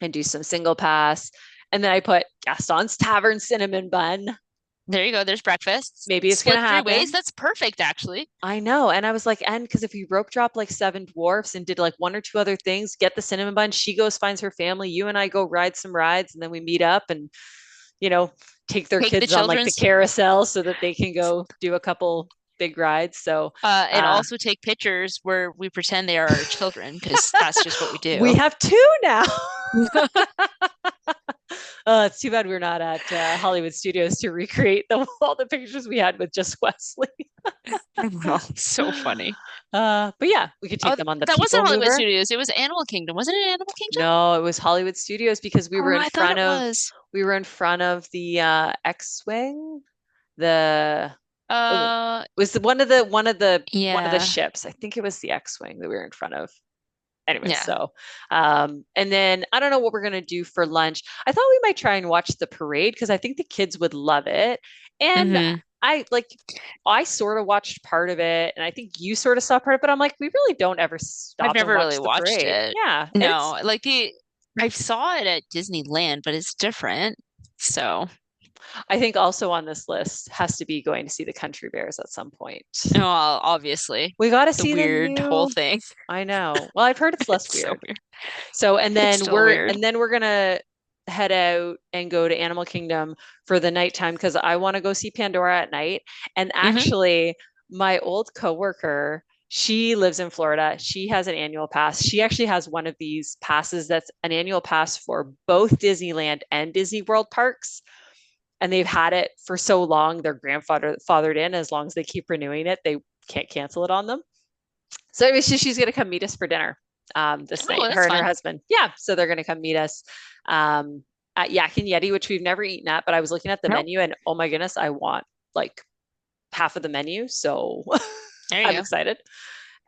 Speaker 1: and do some single pass, and then I put Gaston's Tavern cinnamon bun.
Speaker 2: There you go. There's breakfast.
Speaker 1: Maybe it's gonna
Speaker 2: Split three ways.
Speaker 1: happen.
Speaker 2: That's perfect, actually.
Speaker 1: I know, and I was like, and because if we rope drop like seven dwarfs and did like one or two other things, get the cinnamon bun, she goes finds her family, you and I go ride some rides, and then we meet up and you know, take their
Speaker 2: Take the
Speaker 1: kids on like the
Speaker 2: children's,
Speaker 1: carousel so that they can go do a couple big rides. So
Speaker 2: and
Speaker 1: uh,
Speaker 2: also take pictures where we pretend they are our children, because that's just what we
Speaker 1: we
Speaker 2: do.
Speaker 1: have two now. It's too bad we're not at Hollywood Studios to recreate all the pictures we had with just Wesley.
Speaker 2: Well, so funny.
Speaker 1: But yeah, we could take
Speaker 2: Oh,
Speaker 1: them on the
Speaker 2: that
Speaker 1: People
Speaker 2: wasn't Hollywood
Speaker 1: Mover.
Speaker 2: Studios. It was Animal Kingdom. Wasn't it Animal Kingdom?
Speaker 1: No, it was Hollywood Studios because
Speaker 2: Oh, I thought it was.
Speaker 1: we were in front of the X-wing. The
Speaker 2: Uh,
Speaker 1: was one of the
Speaker 2: yeah,
Speaker 1: ships. I think it was the X-wing that we were in front of. Anyway,
Speaker 2: yeah.
Speaker 1: so and then I don't know what we're gonna do for lunch. I thought we might try and watch the parade because I think the kids would love it. And
Speaker 2: Mm-hmm.
Speaker 1: I like I sort of watched part of it, and I think you sort of saw part of it. But I'm like, we really don't ever
Speaker 2: I've
Speaker 1: stop and
Speaker 2: never really
Speaker 1: watch the
Speaker 2: watched
Speaker 1: parade.
Speaker 2: it.
Speaker 1: Yeah, and it's
Speaker 2: No, like I saw it at Disneyland, but it's different. So,
Speaker 1: I think also on this list has to be going to see the Country Bears at some point.
Speaker 2: well, obviously,
Speaker 1: We got to
Speaker 2: the
Speaker 1: see the
Speaker 2: weird whole
Speaker 1: new.
Speaker 2: thing.
Speaker 1: I know. Well, I've heard it's less
Speaker 2: It's so
Speaker 1: weird.
Speaker 2: weird.
Speaker 1: So,
Speaker 2: It's still weird.
Speaker 1: and then we're gonna head out and go to Animal Kingdom for the nighttime because I want to go see Pandora at night. And
Speaker 2: Hmm.
Speaker 1: actually, my old coworker, she lives in Florida. She has an annual pass. She actually has one of these passes that's an annual pass for both Disneyland and Disney World parks. And they've had it for so long, their grandfather fathered in. As long as they keep renewing it, they can't cancel it on them. So she's going to come meet us for dinner this night,
Speaker 2: Oh,
Speaker 1: her
Speaker 2: that's
Speaker 1: and her
Speaker 2: fun.
Speaker 1: husband. Yeah. So they're going to come meet us at Yak and Yeti, which we've never eaten at, but I was looking at the
Speaker 2: Nope.
Speaker 1: menu and oh my goodness, I want like half of the menu. So
Speaker 2: There you
Speaker 1: I'm
Speaker 2: go.
Speaker 1: excited.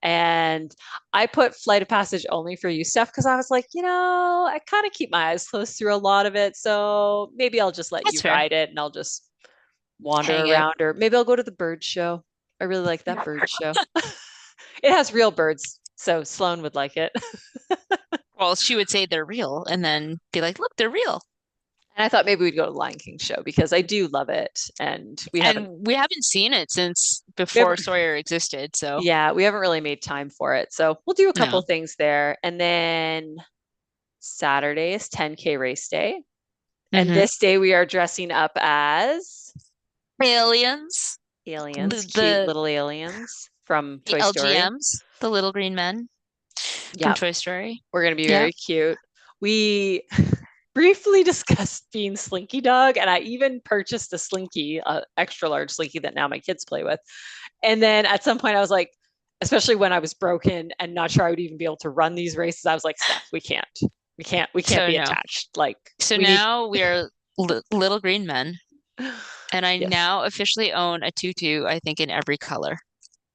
Speaker 1: And I put Flight of Passage only for you, Steph, because I was like, I kind of keep my eyes closed through a lot of it. So maybe I'll just let
Speaker 2: That's
Speaker 1: you
Speaker 2: fair.
Speaker 1: ride it and I'll just wander
Speaker 2: Hang out.
Speaker 1: around, or maybe I'll go to the bird show. I really like that bird show. It has real birds, so Sloan would like it.
Speaker 2: Well, she would say they're real and then be like, look, they're real.
Speaker 1: And I thought maybe we'd go to the Lion King show because I do love it, and
Speaker 2: And we haven't seen it since
Speaker 1: we
Speaker 2: before
Speaker 1: haven't
Speaker 2: Sawyer existed, so
Speaker 1: yeah, we haven't really made time for it. So we'll do a couple
Speaker 2: no.
Speaker 1: things there, and then Saturday is 10K race day, and
Speaker 2: Hmm.
Speaker 1: this day we are dressing up as
Speaker 2: Aliens,
Speaker 1: aliens, cute
Speaker 2: the
Speaker 1: little aliens from
Speaker 2: the
Speaker 1: Toy Story.
Speaker 2: LGMs, the little green men from
Speaker 1: Yeah,
Speaker 2: Toy Story.
Speaker 1: we're gonna be
Speaker 2: Yeah.
Speaker 1: very cute. We briefly discussed being Slinky Dog, and I even purchased a Slinky, extra large Slinky that now my kids play with. And then at some point, I was like, especially when I was broken and not sure I would even be able to run these races. I was like, Steph, we can't
Speaker 2: So
Speaker 1: be
Speaker 2: no.
Speaker 1: attached. Like
Speaker 2: So
Speaker 1: we need,
Speaker 2: now we are li little green men, and I
Speaker 1: yes.
Speaker 2: now officially own a tutu, I think, in every color.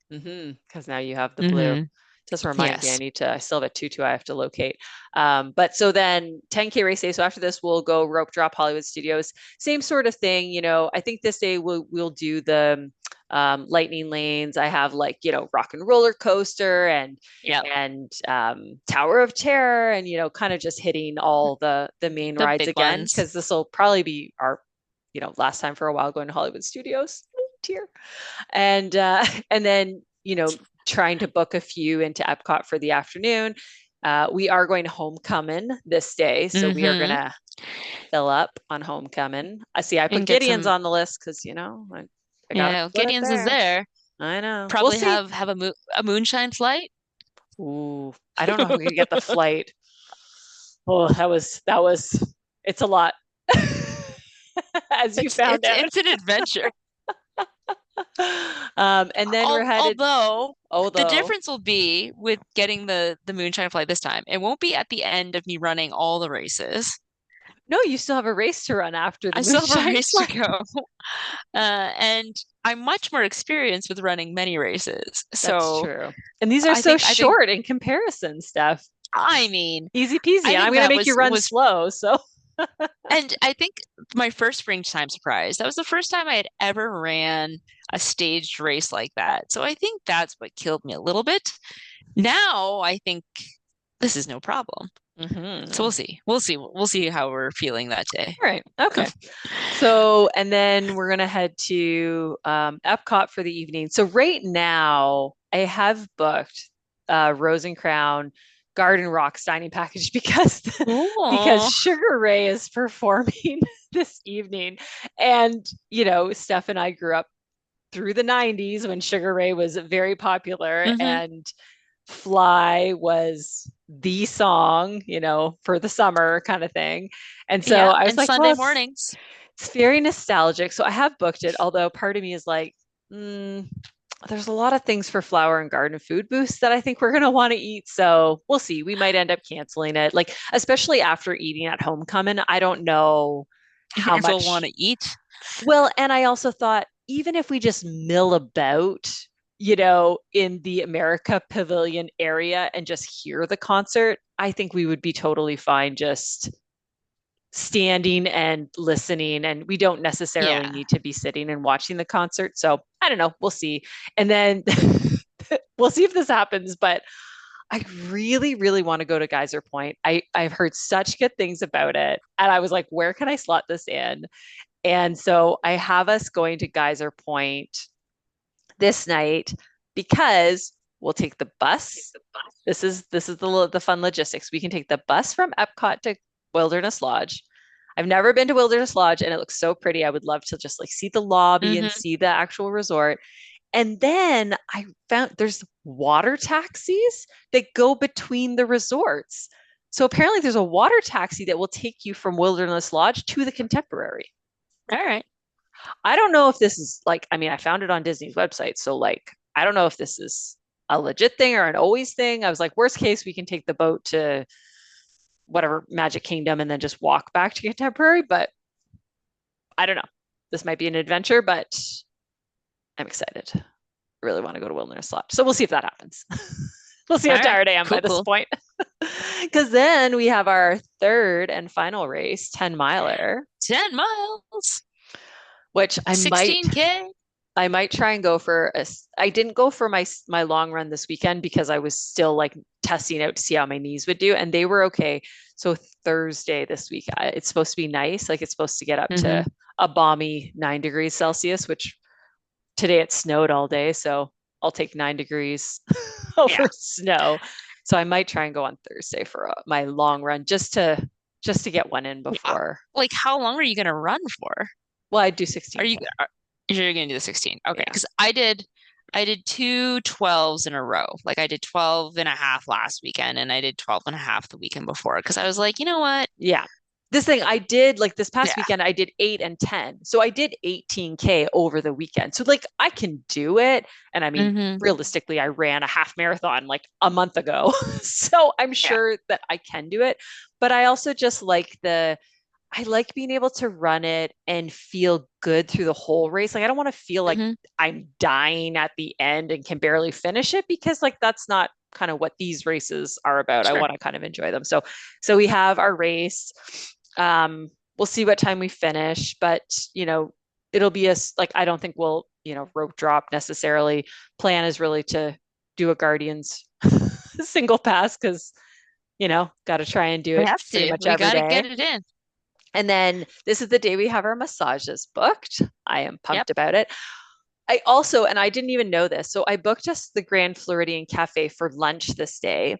Speaker 1: Because now you have the blue.
Speaker 2: Hmm.
Speaker 1: Just remind me,
Speaker 2: Yes.
Speaker 1: I still have a tutu I have to locate. But so then 10K race day. So after this, we'll go rope drop Hollywood Studios. Same sort of thing. I think this day we'll do the lightning lanes. I have like, rock and roller coaster
Speaker 2: Yep.
Speaker 1: and Tower of Terror and, kind of just hitting all the main
Speaker 2: The
Speaker 1: rides
Speaker 2: big
Speaker 1: again,
Speaker 2: ones.
Speaker 1: because this will probably be our, last time for a while going to Hollywood Studios. Tear and and then trying to book a few into Epcot for the afternoon. We are going to Homecoming this day, so we are
Speaker 2: Hmm.
Speaker 1: gonna fill up on Homecoming. I see. I put
Speaker 2: And get
Speaker 1: Gideon's
Speaker 2: some,
Speaker 1: on the list because I gotta
Speaker 2: yeah,
Speaker 1: put it
Speaker 2: Gideon's is
Speaker 1: there.
Speaker 2: there.
Speaker 1: I know. We'll
Speaker 2: Probably
Speaker 1: see.
Speaker 2: have a moonshine flight.
Speaker 1: Ooh, I don't know if we can get the flight. Oh, that was. It's a lot, as you
Speaker 2: It's
Speaker 1: found
Speaker 2: it's
Speaker 1: out.
Speaker 2: it's an adventure.
Speaker 1: And then we're headed.
Speaker 2: Although the
Speaker 1: Although
Speaker 2: difference will be with getting the moonshine flight this time. It won't be at the end of me running all the races.
Speaker 1: no, you still have a race to run after the
Speaker 2: I still have a
Speaker 1: moonshine
Speaker 2: race to
Speaker 1: flight.
Speaker 2: go. And I'm much more experienced with running many races.
Speaker 1: That's
Speaker 2: So
Speaker 1: true. And these are
Speaker 2: I
Speaker 1: so
Speaker 2: think I think
Speaker 1: short in comparison, Steph.
Speaker 2: I mean
Speaker 1: Easy peasy.
Speaker 2: I
Speaker 1: And I'm
Speaker 2: think
Speaker 1: going to
Speaker 2: that
Speaker 1: make you run
Speaker 2: was
Speaker 1: slow. So,
Speaker 2: and I think my first springtime surprise, that was the first time I had ever ran a staged race like that. So I think that's what killed me a little bit. Now I think this is no problem. So we'll
Speaker 1: mhm.
Speaker 2: see. We'll see. We'll see how we're feeling that day.
Speaker 1: All right. Okay. So, and then we're going to head to Epcot for the evening. So, right now, I have booked Rose and Crown Garden Rocks dining package because
Speaker 2: Oh.
Speaker 1: Sugar Ray is performing this evening. And, Steph and I grew up through the 90s when Sugar Ray was very popular
Speaker 2: Hmm.
Speaker 1: and Fly was the song, for the summer kind of thing. And so
Speaker 2: Yeah,
Speaker 1: I was
Speaker 2: and
Speaker 1: like, well,
Speaker 2: Sunday
Speaker 1: it's
Speaker 2: mornings.
Speaker 1: it's very nostalgic. So I have booked it, although part of me is like, there's a lot of things for flower and garden food booths that I think we're going to want to eat. So we'll see. We might end up canceling it. Like, especially after eating at Homecoming, I don't know how
Speaker 2: If we'll
Speaker 1: much.
Speaker 2: want to eat.
Speaker 1: Well, and I also thought, even if we just mill about, in the America Pavilion area and just hear the concert, I think we would be totally fine just standing and listening. And we don't necessarily
Speaker 2: Yeah.
Speaker 1: need to be sitting and watching the concert. So I don't know. We'll see. And then we'll see if this happens. But I really, really want to go to Geyser Point. I've heard such good things about it. And I was like, where can I slot this in? And so I have us going to Geyser Point this night because we'll take the bus. This is the fun logistics. We can take the bus from Epcot to Wilderness Lodge. I've never been to Wilderness Lodge and it looks so pretty. I would love to just like see the lobby and
Speaker 2: Hmm.
Speaker 1: see the actual resort. And then I found there's water taxis that go between the resorts. So apparently there's a water taxi that will take you from Wilderness Lodge to the Contemporary.
Speaker 2: All right.
Speaker 1: I don't know if this is like, I mean, I found it on Disney's website. So, like, I don't know if this is a legit thing or an always thing. I was like, worst case, we can take the boat to whatever Magic Kingdom and then just walk back to Contemporary. But I don't know. This might be an adventure, but I'm excited. I really want to go to Wilderness Lodge. So, we'll see if that happens. We'll see how
Speaker 2: All right.
Speaker 1: tired I am by
Speaker 2: Cool,
Speaker 1: this
Speaker 2: cool.
Speaker 1: point. Because then we have our third and final race, 10 miler,
Speaker 2: 10 miles,
Speaker 1: which
Speaker 2: 16K.
Speaker 1: I might try and go for I didn't go for my long run this weekend because I was still like testing out to see how my knees would do, and they were okay. So Thursday this week, it's supposed to be nice. Like it's supposed to get up to
Speaker 2: Hmm.
Speaker 1: a balmy 9 degrees Celsius, which today it snowed all day. So I'll take 9 degrees
Speaker 2: Yeah.
Speaker 1: over snow. So I might try and go on Thursday for my long run just to get one in
Speaker 2: Yeah.
Speaker 1: before.
Speaker 2: Like, how long are you going to run for?
Speaker 1: Well, I'd do
Speaker 2: Are
Speaker 1: 16K.
Speaker 2: you you're going to do the 16? Okay,
Speaker 1: Yeah.
Speaker 2: because I did two 12s in a row. Like I did 12 and a half last weekend and I did 12 and a half the weekend before because I was like, you know what?
Speaker 1: Yeah. this thing I did like this past
Speaker 2: Yeah.
Speaker 1: weekend, I did 8 and 10. So I did 18K over the weekend. So like I can do it. And I mean,
Speaker 2: Hmm.
Speaker 1: realistically, I ran a half marathon like a month ago. So I'm
Speaker 2: Yeah.
Speaker 1: sure that I can do it. But I also just like I like being able to run it and feel good through the whole race. Like I don't want to feel like
Speaker 2: Hmm.
Speaker 1: I'm dying at the end and can barely finish it because like that's not kind of what these races are about. I
Speaker 2: Sure.
Speaker 1: want to kind of enjoy them. So we have our race. We'll see what time we finish, but it'll be like I don't think we'll, rope drop necessarily. Plan is really to do a Guardians single pass because, got to try and do
Speaker 2: We
Speaker 1: it
Speaker 2: have
Speaker 1: pretty
Speaker 2: to.
Speaker 1: much
Speaker 2: We
Speaker 1: every
Speaker 2: got to get
Speaker 1: day.
Speaker 2: it in.
Speaker 1: And then this is the day we have our massages booked. I am
Speaker 2: Yep.
Speaker 1: pumped about it. I also, and I didn't even know this, so I booked us the Grand Floridian Cafe for lunch this day.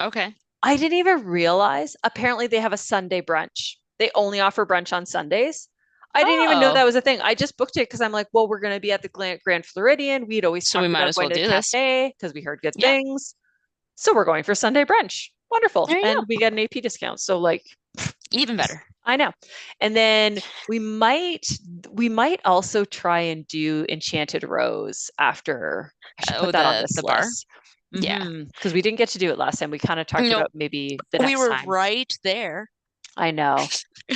Speaker 2: Okay.
Speaker 1: I didn't even realize, apparently, they have a Sunday brunch. They only offer brunch on Sundays. I didn't even know
Speaker 2: Oh,
Speaker 1: that was a thing. I just booked it because I'm like, well, we're going to be at the Grand Floridian. We'd always
Speaker 2: so we
Speaker 1: talked
Speaker 2: might
Speaker 1: about
Speaker 2: as
Speaker 1: going
Speaker 2: well
Speaker 1: to the
Speaker 2: do this.
Speaker 1: cafe because we heard good
Speaker 2: Yep.
Speaker 1: things. So we're going for Sunday brunch. Wonderful.
Speaker 2: There you
Speaker 1: And
Speaker 2: go.
Speaker 1: we get an AP discount. So like
Speaker 2: Even better.
Speaker 1: I know. And then we might also try and do Enchanted Rose after. I should
Speaker 2: Oh,
Speaker 1: put that on
Speaker 2: the
Speaker 1: this
Speaker 2: bar.
Speaker 1: list.
Speaker 2: Yeah.
Speaker 1: Because we didn't get to do it last time. We kind of talked
Speaker 2: Nope.
Speaker 1: about maybe the
Speaker 2: We
Speaker 1: next
Speaker 2: were
Speaker 1: time.
Speaker 2: right there.
Speaker 1: I know.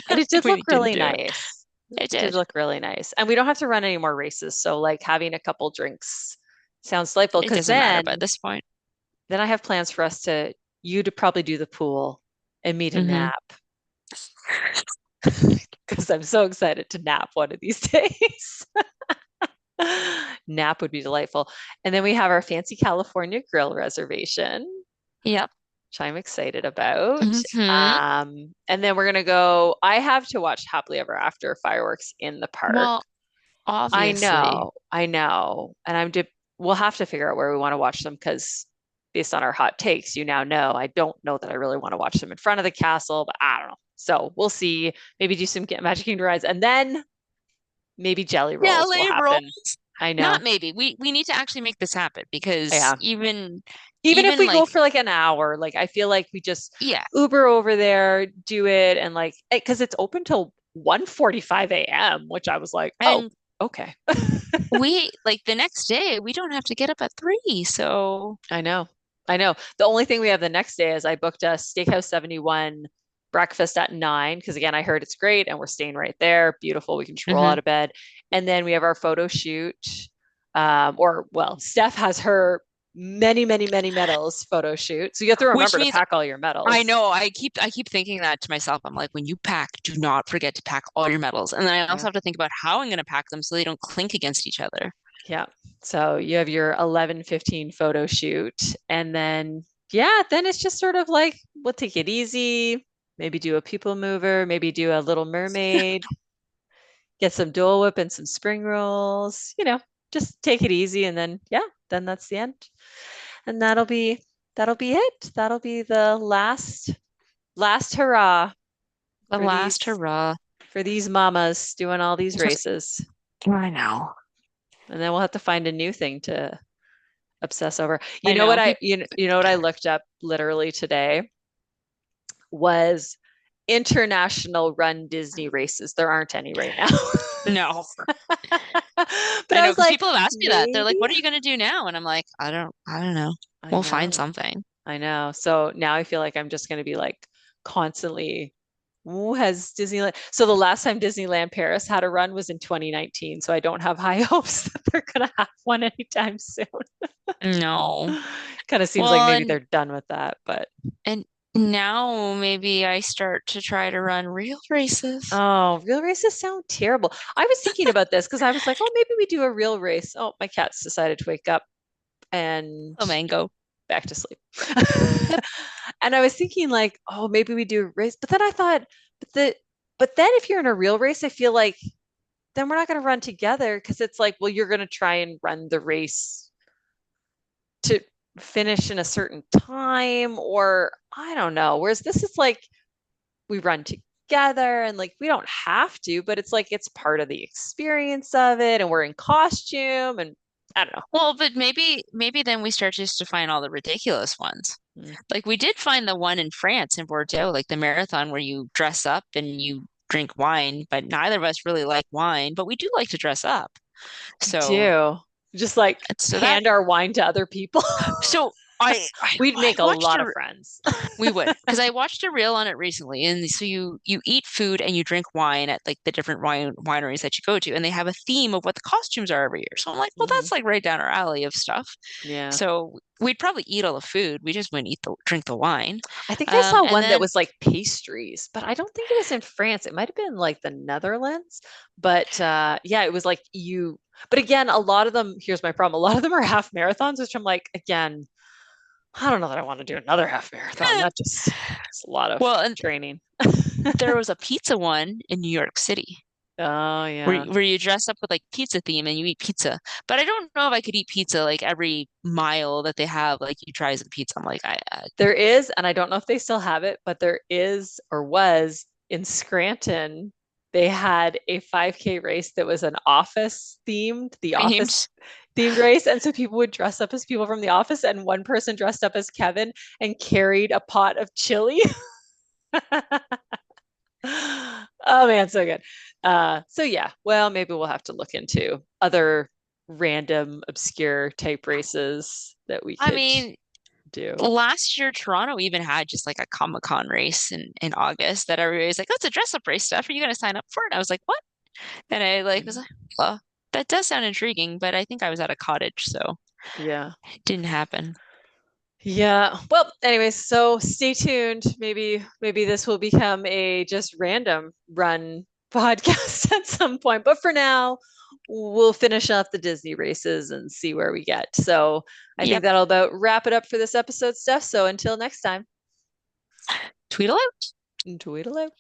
Speaker 1: And it did
Speaker 2: We
Speaker 1: look
Speaker 2: didn't
Speaker 1: really
Speaker 2: do it.
Speaker 1: nice.
Speaker 2: It
Speaker 1: It did
Speaker 2: did.
Speaker 1: look really nice. And we don't have to run any more races. So like having a couple drinks sounds delightful
Speaker 2: It
Speaker 1: because
Speaker 2: doesn't matter by
Speaker 1: then
Speaker 2: this point.
Speaker 1: then I have plans for us to you to probably do the pool and meet a
Speaker 2: Hmm.
Speaker 1: nap because I'm so excited to nap one of these days. Nap would be delightful. And then we have our fancy California grill reservation,
Speaker 2: Yep.
Speaker 1: which I'm excited about.
Speaker 2: Hmm.
Speaker 1: And then we're gonna go. I have to watch Happily Ever After fireworks in the park.
Speaker 2: Well, obviously.
Speaker 1: I know. And we'll have to figure out where we want to watch them because based on our hot takes, you now know I don't know that I really want to watch them in front of the castle, but I don't know. So we'll see. Maybe do some Magic Kingdom rides and then maybe Jelly Rolls will
Speaker 2: Jelly rolls.
Speaker 1: happen. I
Speaker 2: Not
Speaker 1: know.
Speaker 2: maybe. We need to actually make this happen because
Speaker 1: Yeah.
Speaker 2: even
Speaker 1: Even if
Speaker 2: even
Speaker 1: we go
Speaker 2: like
Speaker 1: for like an hour, like I feel like we just
Speaker 2: yeah.
Speaker 1: Uber over there, do it, and like because it's open till 1:45 a.m., which I was like, oh,
Speaker 2: And
Speaker 1: okay.
Speaker 2: we like the next day we don't have to get up at 3. So
Speaker 1: I know. I know. The only thing we have the next day is I booked a Steakhouse 71 breakfast at 9 because again, I heard it's great and we're staying right there. Beautiful. We can just roll out
Speaker 2: hmm.
Speaker 1: of bed. And then we have our photo shoot. Or well, Steph has her many, many, many medals photo shoot. So you have to
Speaker 2: Which
Speaker 1: remember to
Speaker 2: means
Speaker 1: pack all your
Speaker 2: I
Speaker 1: medals.
Speaker 2: know I keep thinking that to myself. I'm like, when you pack, do not forget to pack all your medals. And then I
Speaker 1: Yeah.
Speaker 2: also have to think about how I'm going to pack them so they don't clink against each other.
Speaker 1: Yeah. So you have your 11:15 photo shoot. And then, yeah, then it's just sort of like, we'll take it easy, maybe do a people mover, maybe do a Little Mermaid, get some Dole Whip and some spring rolls, just take it easy. And then, yeah, then that's the end. And that'll be it. That'll be the last hurrah
Speaker 2: The
Speaker 1: for
Speaker 2: last
Speaker 1: these
Speaker 2: hurrah.
Speaker 1: for these mamas doing all these races.
Speaker 2: I know.
Speaker 1: And then we'll have to find a new thing to obsess over. You
Speaker 2: I
Speaker 1: know what
Speaker 2: know.
Speaker 1: I you know what I looked up literally today was international run Disney races. There aren't any right now.
Speaker 2: No.
Speaker 1: But
Speaker 2: I
Speaker 1: I
Speaker 2: know
Speaker 1: was
Speaker 2: because
Speaker 1: like,
Speaker 2: people have asked me that. They're like,
Speaker 1: maybe.
Speaker 2: "What are you going to do now?" And I'm like, I don't know.
Speaker 1: I
Speaker 2: We'll find
Speaker 1: know.
Speaker 2: something."
Speaker 1: I know. So now I feel like I'm just going to be like constantly, "Ooh, has Disneyland?" So the last time Disneyland Paris had a run was in 2019. So I don't have high hopes that they're going to have one anytime soon.
Speaker 2: No.
Speaker 1: Kind of seems like
Speaker 2: Well,
Speaker 1: maybe they're done with that, but
Speaker 2: and now maybe I start to try to run real races.
Speaker 1: oh, real races sound terrible. I was thinking about this because I was like, oh, maybe we do a real race. Oh, my cats decided to wake up and
Speaker 2: Oh, mango.
Speaker 1: back to sleep.
Speaker 2: Yep.
Speaker 1: And I was thinking like, oh, maybe we do a race. But then I thought, but then if you're in a real race, I feel like then we're not going to run together because it's like, well, you're going to try and run the race to finish in a certain time, or I don't know. Whereas this is like we run together and like we don't have to, but it's like it's part of the experience of it, and we're in costume, and I don't know.
Speaker 2: Well, but maybe then we start just to find all the ridiculous ones. Like we did find the one in France in Bordeaux, like the marathon where you dress up and you drink wine, but neither of us really like wine, but we do like to dress up.
Speaker 1: We
Speaker 2: So,
Speaker 1: do. Just like
Speaker 2: so that,
Speaker 1: hand our wine to other people.
Speaker 2: so
Speaker 1: We'd
Speaker 2: I
Speaker 1: make a
Speaker 2: watched
Speaker 1: lot of
Speaker 2: a,
Speaker 1: friends.
Speaker 2: we would, because I watched a reel on it recently, and so you eat food and you drink wine at like the different wineries that you go to, and they have a theme of what the costumes are every year. So I'm like, well,
Speaker 1: Mhm.
Speaker 2: that's like right down our alley of stuff.
Speaker 1: Yeah.
Speaker 2: So we'd probably eat all the food. We just wouldn't eat the drink the wine.
Speaker 1: I think I saw
Speaker 2: And
Speaker 1: one that
Speaker 2: then
Speaker 1: was like pastries, but I don't think it was in France. It might have been like the Netherlands. But yeah, it was like you, but again, a lot of them, here's my problem. A lot of them are half marathons, which I'm like, again, I don't know that I want to do another half marathon. That just, it's a lot of
Speaker 2: well, and
Speaker 1: training.
Speaker 2: there was a pizza one in New York City
Speaker 1: Oh,
Speaker 2: where
Speaker 1: yeah.
Speaker 2: where you dress up with like pizza theme and you eat pizza. But I don't know if I could eat pizza like every mile that they have. Like you try some pizza. I'm like,
Speaker 1: There is, and I don't know if they still have it, but there is or was in Scranton. They had a 5K race that was an office themed, the office
Speaker 2: themed.
Speaker 1: themed race. And so people would dress up as people from the office, and one person dressed up as Kevin and carried a pot of chili. Oh man, so good. So yeah, well, maybe we'll have to look into other random, obscure type races that we
Speaker 2: I
Speaker 1: could
Speaker 2: mean,
Speaker 1: do.
Speaker 2: last year Toronto even had just like a Comic-Con race in August that everybody was like, "Oh, it's a dress-up race stuff. Are you going to sign up for it?" And I was like, "What?" And I like was like, "Well, that does sound intriguing," but I think I was at a cottage, so
Speaker 1: Yeah.
Speaker 2: it didn't happen.
Speaker 1: Yeah. Well, anyways, so stay tuned. Maybe this will become a just random run podcast at some point. But for now, we'll finish up the Disney races and see where we get. So I think
Speaker 2: Yep.
Speaker 1: that'll about wrap it up for this episode, Steph. So until next time,
Speaker 2: Tweedle out.
Speaker 1: tweedle out.